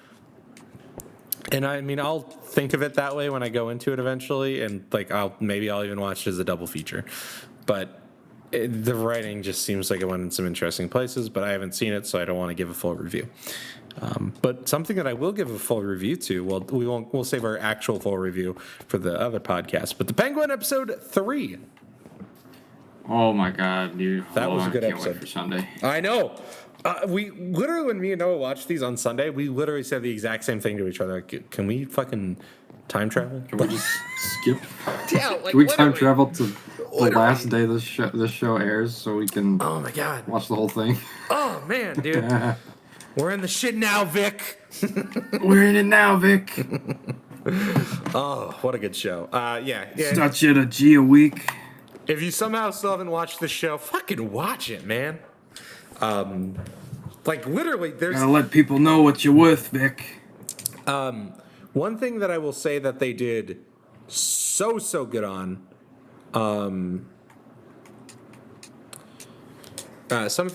And I mean, I'll think of it that way when I go into it eventually, and like I'll even watch it as a double feature. But the writing just seems like it went in some interesting places, but I haven't seen it, so I don't want to give a full review. But something that I will give a full review to, well, we'll save our actual full review for the other podcast. But the Penguin episode 3. Oh my god, dude! That was a good I can't episode. wait for Sunday. I know. We literally, when me and Noah watched these on Sunday, we literally said the exact same thing to each other. Like, can we fucking time travel? Can we just skip? Yeah, like Can we time literally. travel to the last day this show airs so we can Oh my god. watch the whole thing? Oh man, dude. We're in the shit now, Vic. We're in it now, Vic. Oh, what a good show. Yeah. Start you at a G a week. If you somehow still haven't watched the show, fucking watch it, man. Like literally, there's Gotta let people know what you're worth, Vic. one thing that I will say that they did so good on. Something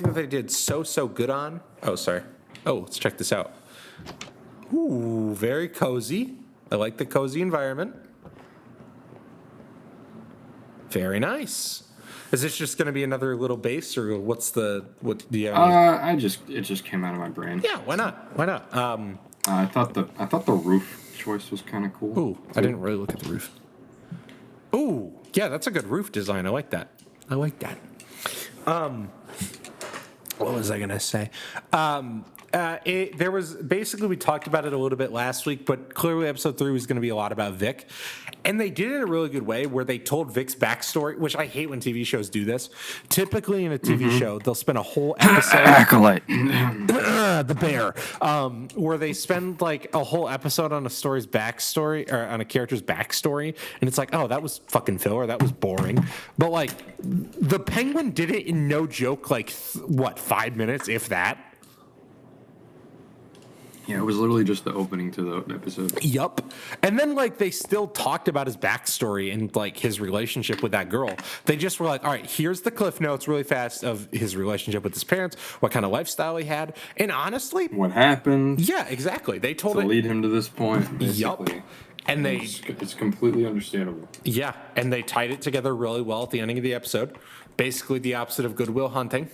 that they did so good on. Oh, sorry. Oh, let's check this out. Ooh, very cozy. I like the cozy environment. Very nice. Is this just going to be another little base, or what do you have? It just came out of my brain. Yeah, why not? I thought the roof choice was kind of cool. Ooh, I didn't really look at the roof. Ooh, yeah, that's a good roof design. I like that. What was I gonna say? There was basically, we talked about it a little bit last week, but clearly episode 3 was going to be a lot about Vic. And they did it in a really good way where they told Vic's backstory, which I hate when TV shows do this. Typically in a TV show, they'll spend a whole episode. Acolyte. The bear. Where they spend like a whole episode on a story's backstory, or on a character's backstory. And it's like, oh, that was fucking filler. That was boring. But like, the Penguin did it in no joke, like, 5 minutes, if that? Yeah, it was literally just the opening to the episode. Yup. And then, like, they still talked about his backstory and, like, his relationship with that girl. They just were like, all right, here's the cliff notes really fast of his relationship with his parents, what kind of lifestyle he had. And honestly... What happened? Yeah, exactly. They told to lead him to this point, basically. Yup. And it's completely understandable. Yeah, and they tied it together really well at the ending of the episode. Basically the opposite of Good Will Hunting.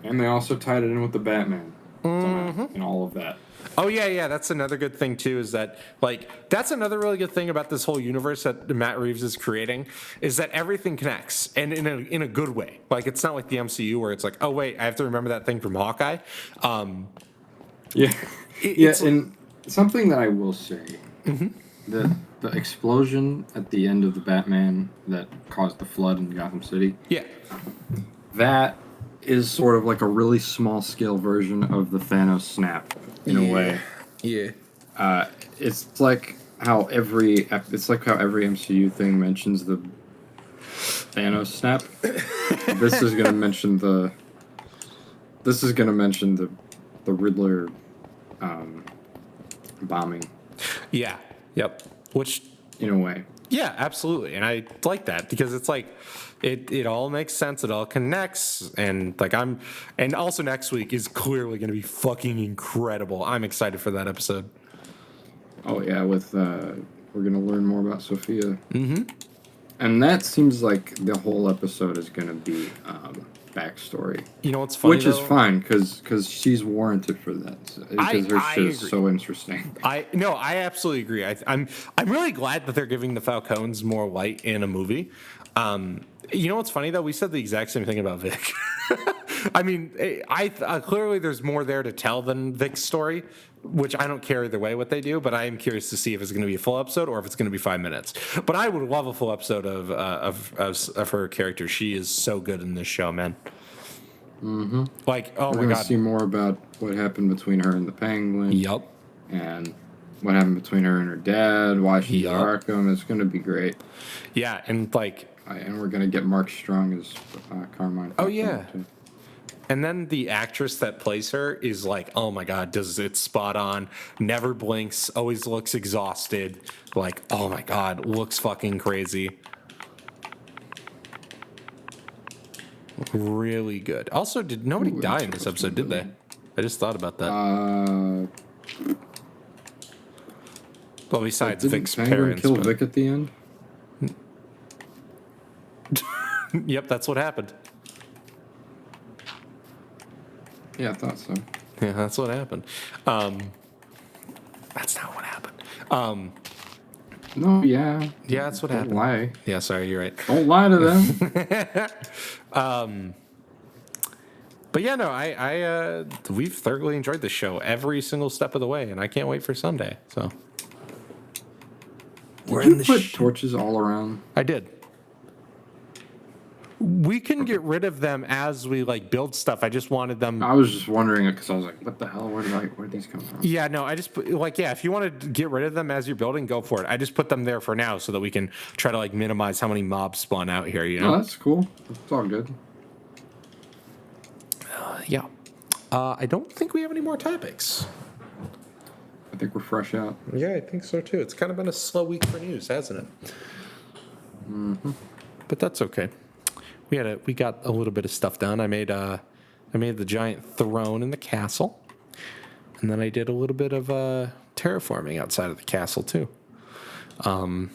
And they also tied it in with the Batman. And all of that. Oh, yeah, that's another good thing, too, is that, like, that's another really good thing about this whole universe that Matt Reeves is creating, is that everything connects, and in a good way. Like, it's not like the MCU where it's like, oh, wait, I have to remember that thing from Hawkeye. And something that I will say, the explosion at the end of the Batman that caused the flood in Gotham City, that is sort of like a really small scale version of the Thanos snap in a way. Yeah. It's like how every MCU thing mentions the Thanos snap. This is gonna mention the Riddler bombing. Yeah. Yep. Which, in a way. Yeah, absolutely. And I like that because it's like it all makes sense, it all connects, and like and also next week is clearly gonna be fucking incredible. I'm excited for that episode. Oh yeah, with we're gonna learn more about Sophia. Mm-hmm. And that seems like the whole episode is gonna be backstory. You know what's funny? Which is fine because she's warranted for that because her shit is so interesting. I absolutely agree. I'm really glad that they're giving the Falcones more light in a movie. You know what's funny though? We said the exact same thing about Vic. I mean, I clearly there's more there to tell than Vic's story, which I don't care either way what they do. But I am curious to see if it's going to be a full episode or if it's going to be 5 minutes. But I would love a full episode of her character. She is so good in this show, man. Mm-hmm. Like, oh We're my god, gonna see more about what happened between her and the Penguin. Yup. And what happened between her and her dad. Why she's at Arkham. It's gonna be great. Yeah, and like. And we're gonna get Mark Strong as Carmine. Oh yeah. And then the actress that plays her is like, oh my god, does it spot on? Never blinks, always looks exhausted. Like, oh my god, looks fucking crazy. Really good. Also, did nobody die in this episode? Did they? I just thought about that. Well, besides Vic's parents. Kill Vic at the end. Yep, that's what happened. Yeah, I thought so. Yeah, that's what happened. That's not what happened. No, yeah. Yeah, that's what happened. Don't lie. Yeah, sorry, you're right. Don't lie to them. But yeah, no, we've thoroughly enjoyed the show every single step of the way, and I can't wait for Sunday. So we're in the torches all around. I did. We can get rid of them as we like build stuff. I just wanted them. I was just wondering because I was like, "What the hell? Where these come from?" Yeah, no, I just if you want to get rid of them as you're building, go for it. I just put them there for now so that we can try to like minimize how many mobs spawn out here. You know, that's cool. It's all good. Yeah, I don't think we have any more topics. I think we're fresh out. Yeah, I think so too. It's kind of been a slow week for news, hasn't it? Mm-hmm. But that's okay. We got a little bit of stuff done. I made the giant throne in the castle, and then I did a little bit of terraforming outside of the castle too. But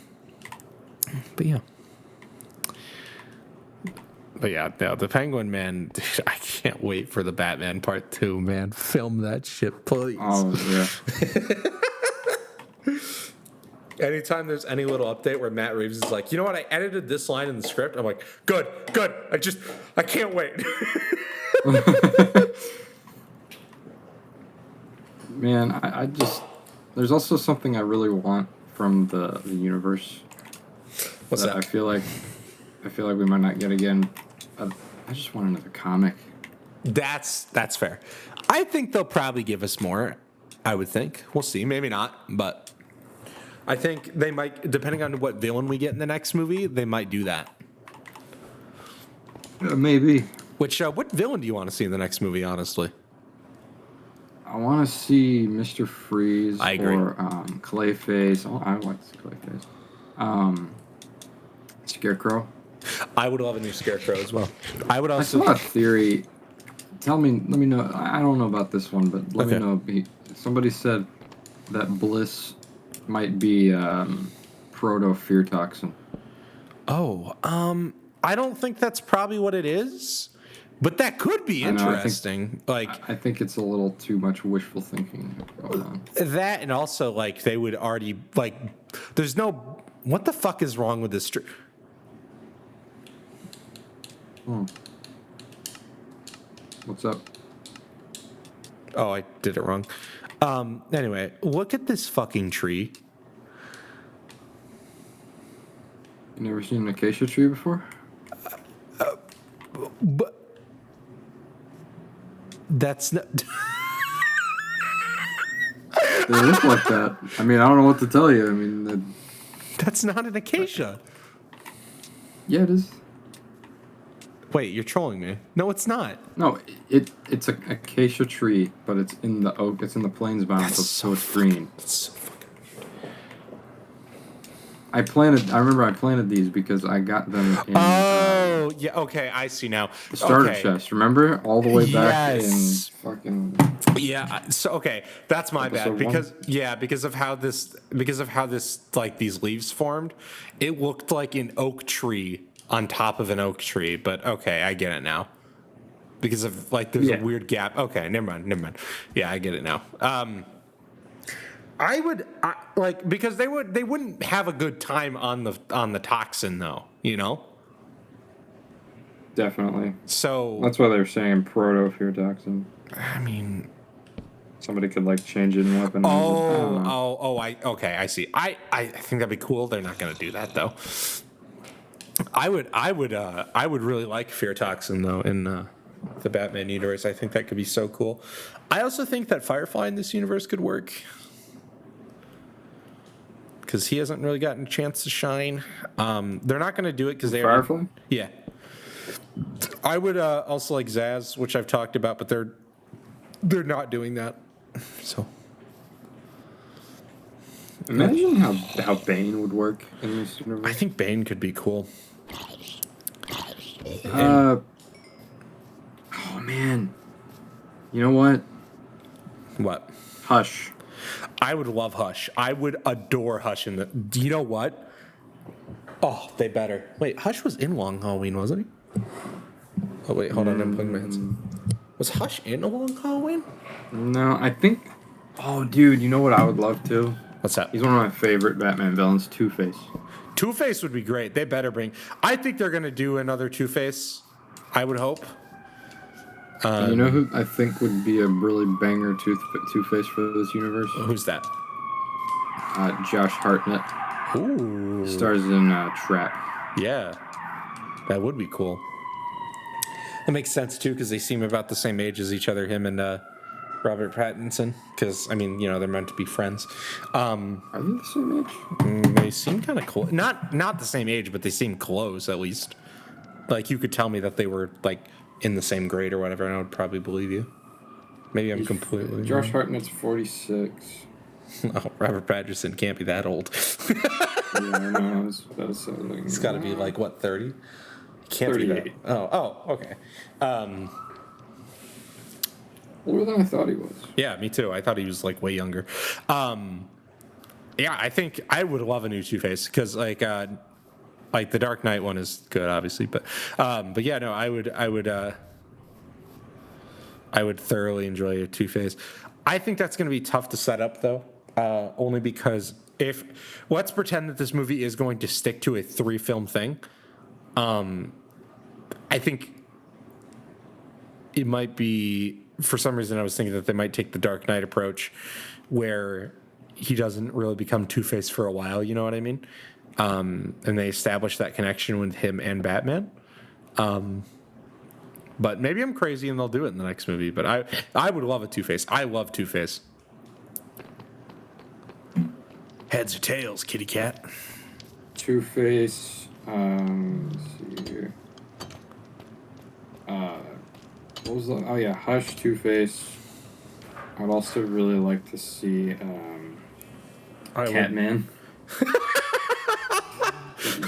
yeah, no, the Penguin man. Dude, I can't wait for the Batman Part 2. Man, film that shit, please. Oh yeah. Anytime there's any little update where Matt Reeves is like, you know what, I edited this line in the script. I'm like, good. I can't wait. Man, I just there's also something I really want from the universe. What's that? I feel like we might not get again. I just want another comic. That's fair. I think they'll probably give us more. I would think. We'll see. Maybe not, but I think they might, depending on what villain we get in the next movie, they might do that. Maybe. What villain do you want to see in the next movie, honestly? I want to see Mr. Freeze I agree. Or Clayface. Oh, I would like to see Clayface. Scarecrow. I would love a new Scarecrow as well. I would also. I saw a theory. Let me know. I don't know about this one, but let me know. Somebody said that Bliss might be proto fear toxin. Oh, I don't think that's probably what it is, but that could be interesting. I think it's a little too much wishful thinking going on. That, and also like they would already like. There's no. What the fuck is wrong with this? What's up? Oh, I did it wrong. Anyway, look at this fucking tree. You never seen an acacia tree before? But that's not. They look like that. I mean, I don't know what to tell you. I mean, That's not an acacia. Yeah, it is. Wait, you're trolling me. No, it's not. No, it's an acacia tree, but it's in the oak. It's in the plains biome, so it's green. That's so fucking weird. I remember I planted these because I got them in Oh, yeah. Okay, I see now. the starter Okay. chest. Remember, all the way back Yes. in fucking Yeah. So okay, that's my bad Episode 1? because of how this like these leaves formed, it looked like an oak tree on top of an oak tree. But okay, I get it now. Because of like there's a Yeah. weird gap. Okay, never mind. Yeah, I get it now. Like because they wouldn't have a good time on the toxin though, you know. definitely. So That's why they're saying proto-fear-toxin. I mean, Somebody could like change it and weaponize it. I don't know. okay, I see. I think that'd be cool. They're not gonna do that though. I would really like fear toxin though in the Batman universe. I think that could be so cool. I also think that Firefly in this universe could work. Because he hasn't really gotten a chance to shine. They're not going to do it because they already- Firefly? Yeah. I would also like Zaz, which I've talked about, but they're not doing that. So Imagine how Bane would work in this universe. I think Bane could be cool. Oh man, you know what? What? Hush. I would love Hush. I would adore Hush in the. Do you know what? Oh, they better. Wait, Hush was in Long Halloween, wasn't he? Oh wait, hold on. I'm putting my hands. Was Hush in a Long Halloween? No, I think. Oh, dude, you know what I would love to? What's that? He's one of my favorite Batman villains, Two-Face. Two-Face would be great. They better bring. I think they're gonna do another Two-Face. I would hope. You know who I think would be a really banger Two-Face for this universe? Who's that? Josh Hartnett. Ooh. Stars in Trap. Yeah. That would be cool. That makes sense too, because they seem about the same age as each other, him and Robert Pattinson. Because I mean, you know, they're meant to be friends. Are they the same age? They seem kind of cool. Not the same age, but they seem close at least. Like you could tell me that they were like in the same grade or whatever, and I would probably believe you. Maybe I'm completely. Josh Hartnett's 46. Oh, Robert Pattinson can't be that old. Yeah, I know. That's like, He's got to be like what, 30? Can't be that. 38. Oh, okay. Older than I thought he was. Yeah, me too. I thought he was like way younger. Yeah, I think I would love a new Two-Face because like the Dark Knight one is good, obviously, but yeah, no, I would thoroughly enjoy a Two-Face. I think that's going to be tough to set up though, only because let's pretend that this movie is going to stick to a 3-film thing. I think it might be, for some reason I was thinking that they might take the Dark Knight approach where he doesn't really become Two-Face for a while, you know what I mean? And they establish that connection with him and Batman. But maybe I'm crazy and they'll do it in the next movie. But I would love a Two-Face. I love Two-Face. Heads or tails, kitty cat? Two-Face. Let's see here. What was the? Oh yeah, Hush, Two-Face. I'd also really like to see Catman.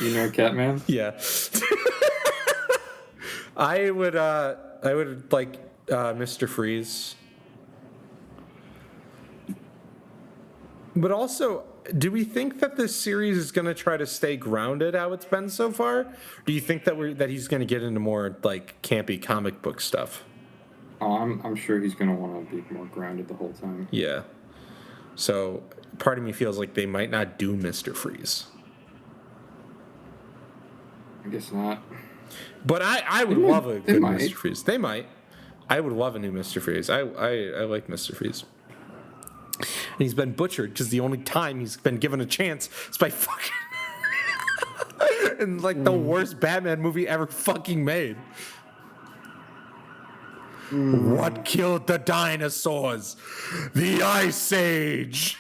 You know Catman? Yeah. I would like Mr. Freeze. But also, do we think that this series is going to try to stay grounded how it's been so far? Do you think that he's going to get into more like campy comic book stuff? Oh, I'm sure he's gonna want to be more grounded the whole time. Yeah. So part of me feels like they might not do Mr. Freeze. I guess not. But I would love a good might. Mr. Freeze. They might. I would love a new Mr. Freeze. I like Mr. Freeze. And he's been butchered because the only time he's been given a chance is by fucking in like the worst Batman movie ever fucking made. What killed the dinosaurs? The Ice Age.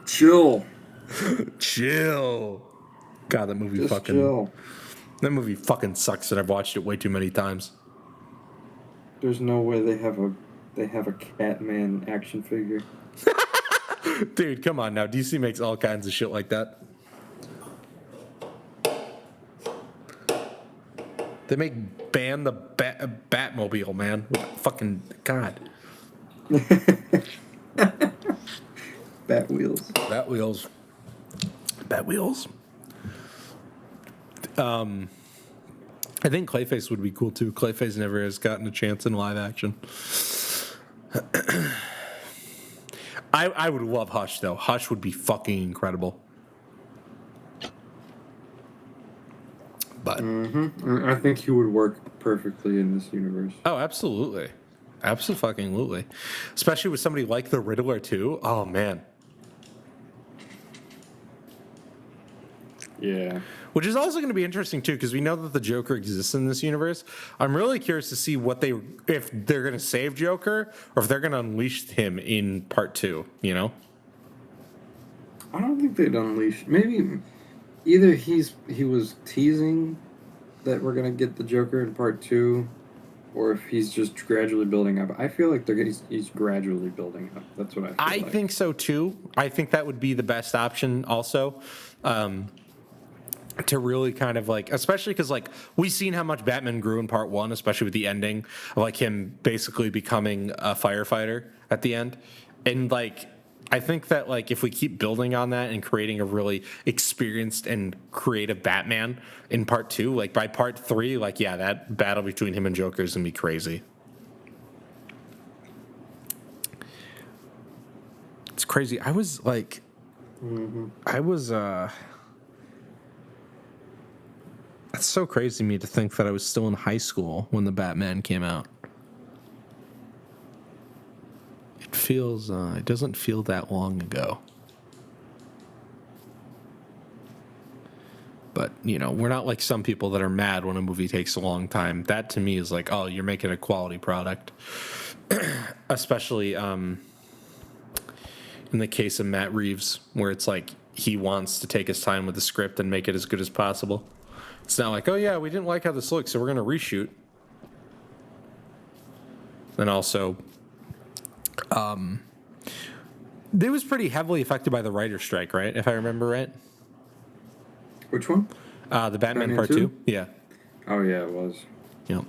Chill. Chill. God, that movie Just fucking. chill. That movie fucking sucks, and I've watched it way too many times. There's no way they have a Catman action figure. Dude, come on now. DC makes all kinds of shit like that. They make Ban the Batmobile, man. Fucking God. Bat wheels. Batwheels. Batwheels. I think Clayface would be cool too. Clayface never has gotten a chance in live action. I would love Hush though. Hush would be fucking incredible. But I think he would work perfectly in this universe. oh, absolutely, absolutely, especially with somebody like the Riddler too. Oh man. Yeah. Which is also going to be interesting too, because we know that the Joker exists in this universe. I'm really curious to see if they're going to save Joker or if they're going to unleash him in part 2. You know? I don't think they'd unleash. Maybe either he was teasing that we're gonna get the Joker in part 2, or if he's just gradually building up. I feel like he's gradually building up. That's what I feel like. I think so too. I think that would be the best option also. To really kind of like, especially because like we've seen how much Batman grew in part 1, especially with the ending of like him basically becoming a firefighter at the end. And like, I think that like if we keep building on that and creating a really experienced and creative Batman in part 2, like by part 3, like yeah, that battle between him and Joker is gonna be crazy. It's crazy. I was like, That's so crazy to me to think that I was still in high school when the Batman came out. It doesn't feel that long ago. But, you know, we're not like some people that are mad when a movie takes a long time. That to me is like, oh, you're making a quality product. Especially in the case of Matt Reeves, where it's like he wants to take his time with the script and make it as good as possible. It's not like, oh yeah, we didn't like how this looks, so we're going to reshoot. And also, it was pretty heavily affected by the writer's strike, right? If I remember right. Which one? The Batman Part 2? Yeah. Oh yeah, it was. Yep.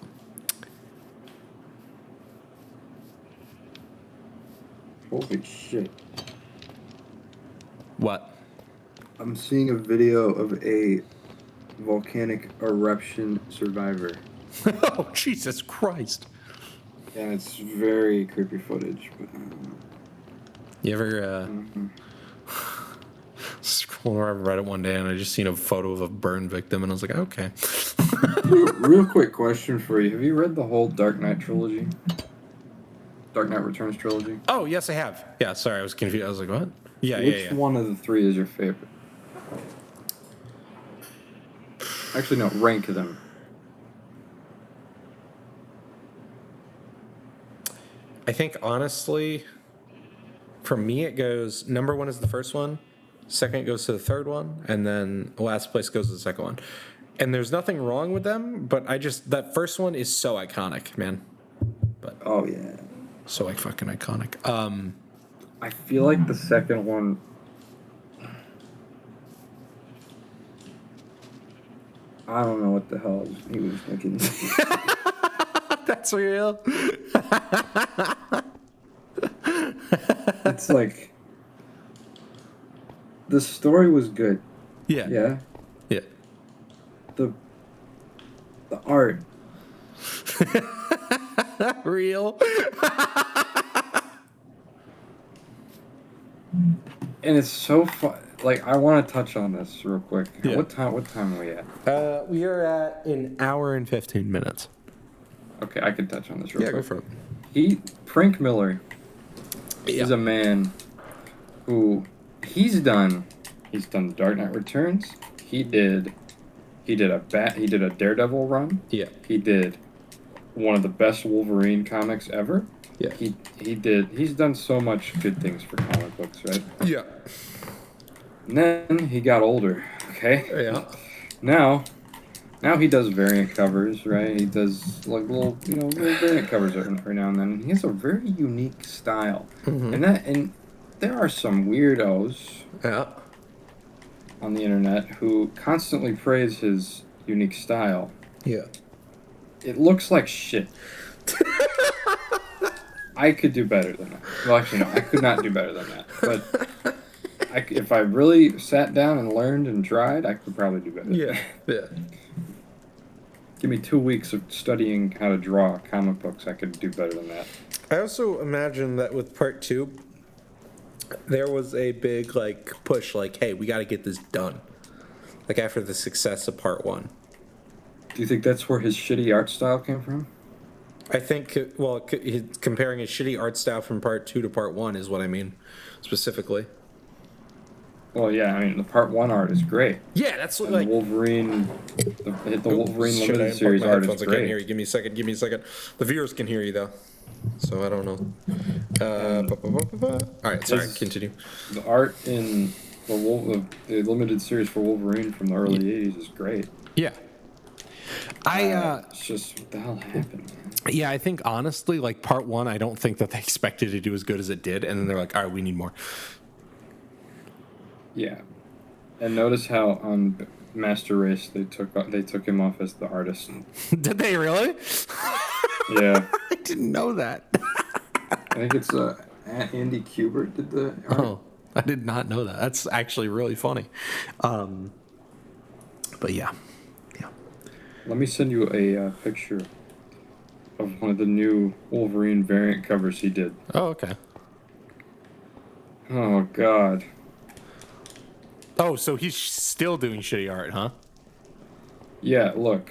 Holy shit. What? I'm seeing a video of a volcanic eruption survivor. Oh, Jesus Christ. And it's very creepy footage. But, You ever scrolling around Reddit one day and I just seen a photo of a burn victim and I was like, okay. real quick question for you. Have you read the whole Dark Knight trilogy? Dark Knight Returns trilogy? Oh, yes, I have. Yeah, sorry, I was confused. I was like, what? Yeah, Which one of the 3 is your favorite? Actually, no, rank them. I think, honestly, for me, it goes, number 1 is the first one, second goes to the third one, and then last place goes to the second one. And there's nothing wrong with them, but that first one is so iconic, man. But oh, yeah. So, like, fucking iconic. I feel like the second one... I don't know what the hell he was thinking. That's real. It's like... The story was good. Yeah. Yeah? Yeah. The art. Real. And it's so fun. Like, I want to touch on this real quick. Yeah. What time are we at? We are at an hour and 15 minutes. Okay, I can touch on this real quick. Go for it. Frank Miller is a man who he's done The Dark Knight Returns. He did a Daredevil run. Yeah. He did one of the best Wolverine comics ever. Yeah. He's done so much good things for comic books, right? Yeah. And then he got older, okay? Yeah. Now he does variant covers, right? He does like little variant covers every now and then. He has a very unique style, and there are some weirdos Yeah. on the internet who constantly praise his unique style. Yeah. It looks like shit. I could do better than that. Well, actually, no, I could not do better than that. But if I really sat down and learned and tried, I could probably do better. Yeah. Yeah. Give me 2 weeks of studying how to draw comic books, I could do better than that. I also imagine that with part 2, there was a big like push, like, hey, we got to get this done. Like after the success of part 1. Do you think that's where his shitty art style came from? I think, well, comparing his shitty art style from part 2 to part 1 is what I mean, specifically. Well, yeah, I mean, the part 1 art is great. Yeah, that's And like the Wolverine, the Wolverine shit, I limited unplugged series my art headphones. is I can't hear great. you. Give me a second. The viewers can hear you though, so I don't know. All right, sorry. Continue. The art in the limited series for Wolverine from the early '80s is great. Yeah. It's just what the hell happened, man? Yeah, I think honestly, like part 1, I don't think that they expected to do as good as it did, and then they're like, all right, we need more. Yeah, and notice how on Master Race they took him off as the artist. Did they really? Yeah, I didn't know that. I think it's Andy Kubert did the art. Oh, I did not know that. That's actually really funny. But yeah. Let me send you a picture of one of the new Wolverine variant covers he did. Oh, okay. Oh God. Oh, so he's still doing shitty art, huh? Yeah, look.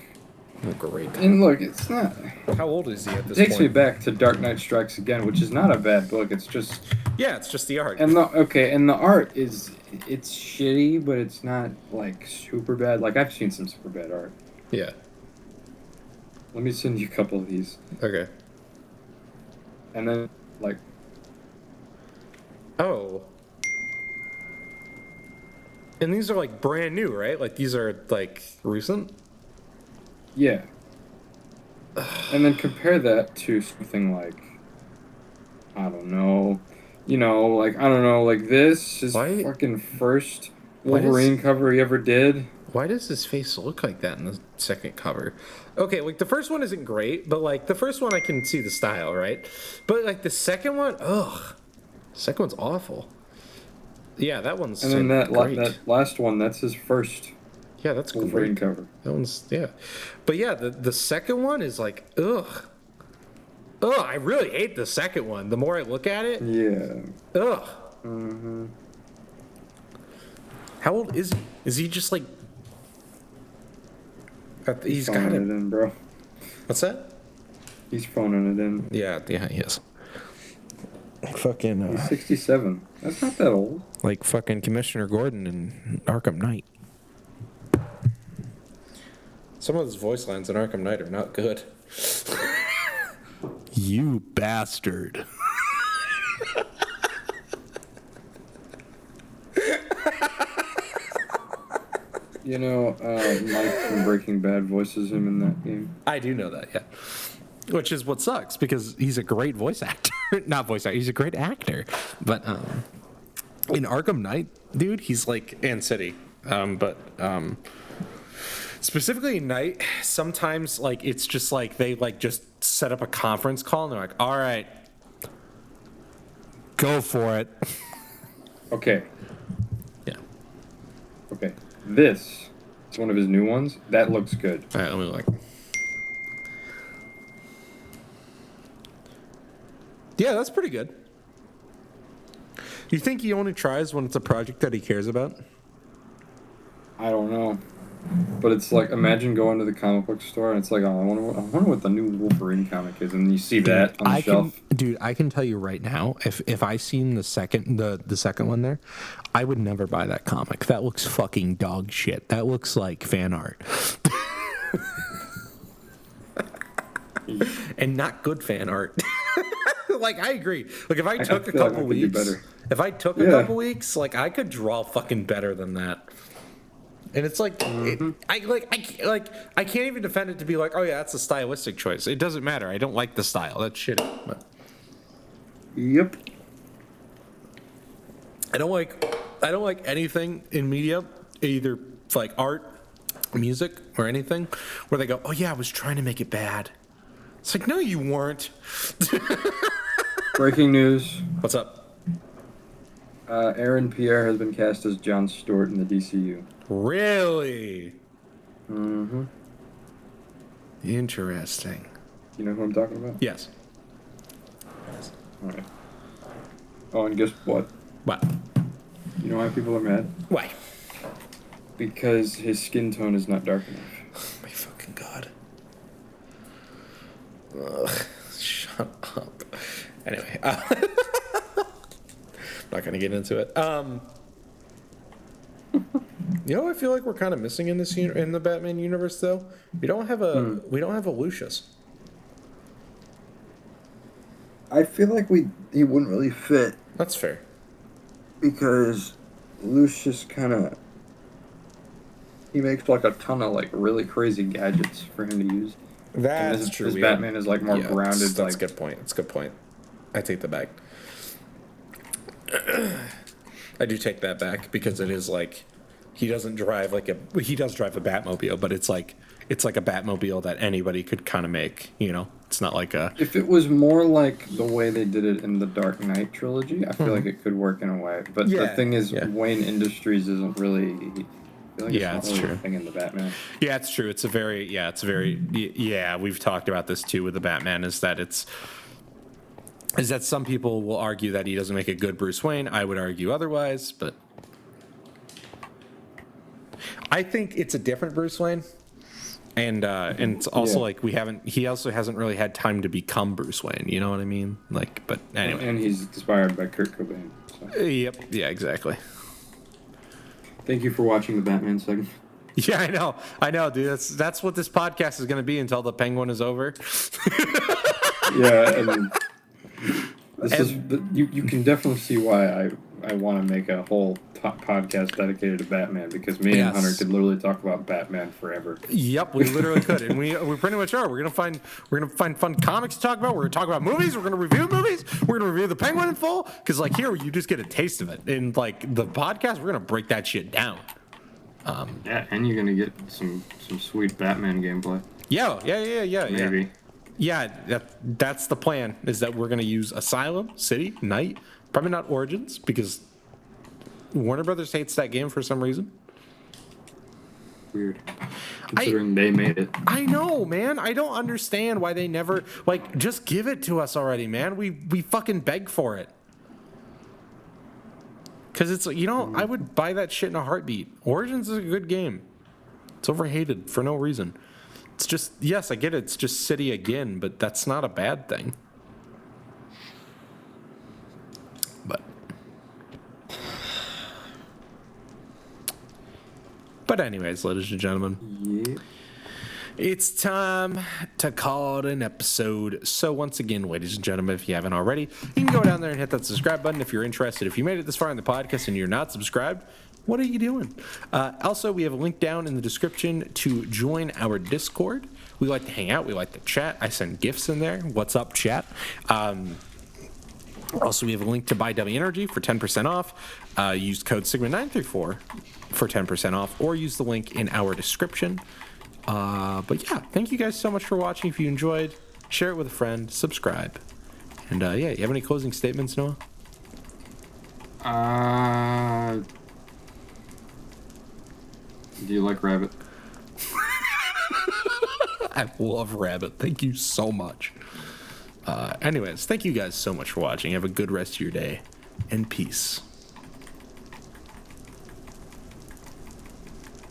Oh, great. And look, it's not. How old is he at It this takes point? me back to Dark Knight Strikes Again, which is not a bad book. It's just. Yeah, it's just the art. And the art it's shitty, but it's not like super bad. Like I've seen some super bad art. Yeah. Let me send you a couple of these, Okay. and then like. Oh. And these are like brand new, right? Like these are like recent? Yeah. And then compare that to something like, I don't know, like I don't know, like this is fucking first Wolverine cover he ever did. Why does his face look like that in the second cover? Okay, like the first one isn't great, but like the first one I can see the style, right? But like the second one, ugh. Second one's awful. Yeah, that one's And then that great. last one, that's his first Yeah, that's Wolverine great. cover. That one's, yeah. But yeah, the second one is like, ugh. Ugh, I really hate the second one. The more I look at it, Yeah. ugh. Mm-hmm. How old is he? Is he just like... He's got phoning it. it in, bro. What's that? He's phoning it in. Yeah, he is. Fucking... He's 67. That's not that old. Like fucking Commissioner Gordon in Arkham Knight. Some of his voice lines in Arkham Knight are not good. You bastard. Mike from Breaking Bad voices him in that game. I do know that, yeah. Which is what sucks, because he's a great voice actor. Not voice actor, he's a great actor. But in Arkham Knight, dude, he's like, and City. Specifically in Night, sometimes like it's just like they like just set up a conference call and they're like, all right, go for it. Okay. Yeah. Okay. This is one of his new ones. That looks good. All right, let me look. Yeah, that's pretty good. You think he only tries when it's a project that he cares about? I don't know. But it's like, imagine going to the comic book store and it's like, oh, I wonder what the new Wolverine comic is, and you see that on the shelf. I can tell you right now, if I seen the second one there, I would never buy that comic. That looks fucking dog shit. That looks like fan art. And not good fan art. Like, I agree. Like, if I took a couple weeks, like, I could draw fucking better than that. And it's like, I can't even defend it to be like, oh yeah, that's a stylistic choice. It doesn't matter. I don't like the style. That's shitty. But. Yep. I don't like anything in media, either like art, music, or anything, where they go, "Oh yeah, I was trying to make it bad." It's like, no, you weren't. Breaking news. What's up? Aaron Pierre has been cast as Jon Stewart in the DCU. Really? Mm-hmm. Interesting. You know who I'm talking about? Yes. All right. Oh, and guess what? What? You know why people are mad? Why? Because his skin tone is not dark enough. Oh my fucking god. Ugh, shut up. Anyway, not gonna get into it. You know, I feel like we're kind of missing in this in the Batman universe, though. We don't have a Lucius. I feel like he wouldn't really fit That's fair. because Lucius he makes like a ton of like really crazy gadgets for him to use. That's and true. His Batman is like more grounded. That's a good point. That's a good point. I take that back. I do take that back because it is like he doesn't drive he does drive a Batmobile, but it's like a Batmobile that anybody could kind of make. You know, it's not like a. If it was more like the way they did it in the Dark Knight trilogy, I feel like it could work in a way. But the thing is, Wayne Industries isn't really. I feel like it's true. A thing in the Batman. Yeah, it's true. It's very. We've talked about this too with the Batman. Is that some people will argue that he doesn't make a good Bruce Wayne. I would argue otherwise, but I think it's a different Bruce Wayne. And it's also like he also hasn't really had time to become Bruce Wayne. You know what I mean? Like, but anyway. And he's inspired by Kurt Cobain. So. Yep. Yeah, exactly. Thank you for watching the Batman segment. Yeah, I know, dude. That's what this podcast is going to be until the Penguin is over. Yeah, and you can definitely see why I want to make a whole podcast dedicated to Batman, because me and Hunter could literally talk about Batman forever. Yep, we literally could, and we pretty much are. We're gonna find fun comics to talk about. We're gonna talk about movies. We're gonna review movies. We're gonna review the Penguin in full, because like here you just get a taste of it. In like the podcast, we're gonna break that shit down. Yeah, and you're gonna get some sweet Batman gameplay. Yeah. Maybe. Yeah, that's the plan. Is that we're gonna use Asylum, City, Night, probably not Origins, because Warner Brothers hates that game for some reason. Weird. Considering they made it. I know, man. I don't understand why they never just give it to us already, man. We fucking beg for it. Cause it's I would buy that shit in a heartbeat. Origins is a good game. It's overhated for no reason. It's just, yes, I get it. It's just City again, but that's not a bad thing. But anyways, ladies and gentlemen, it's time to call it an episode. So once again, ladies and gentlemen, if you haven't already, you can go down there and hit that subscribe button if you're interested. If you made it this far in the podcast and you're not subscribed, what are you doing? Also, we have a link down in the description to join our Discord. We like to hang out. We like to chat. I send gifts in there. What's up, chat? Also, we have a link to buy W Energy for 10% off. Use code Sigma934 for 10% off, or use the link in our description. But yeah, thank you guys so much for watching. If you enjoyed, share it with a friend, subscribe. And you have any closing statements, Noah? Do you like Rabbit? I love Rabbit. Thank you so much. Anyways, thank you guys so much for watching. Have a good rest of your day, and peace.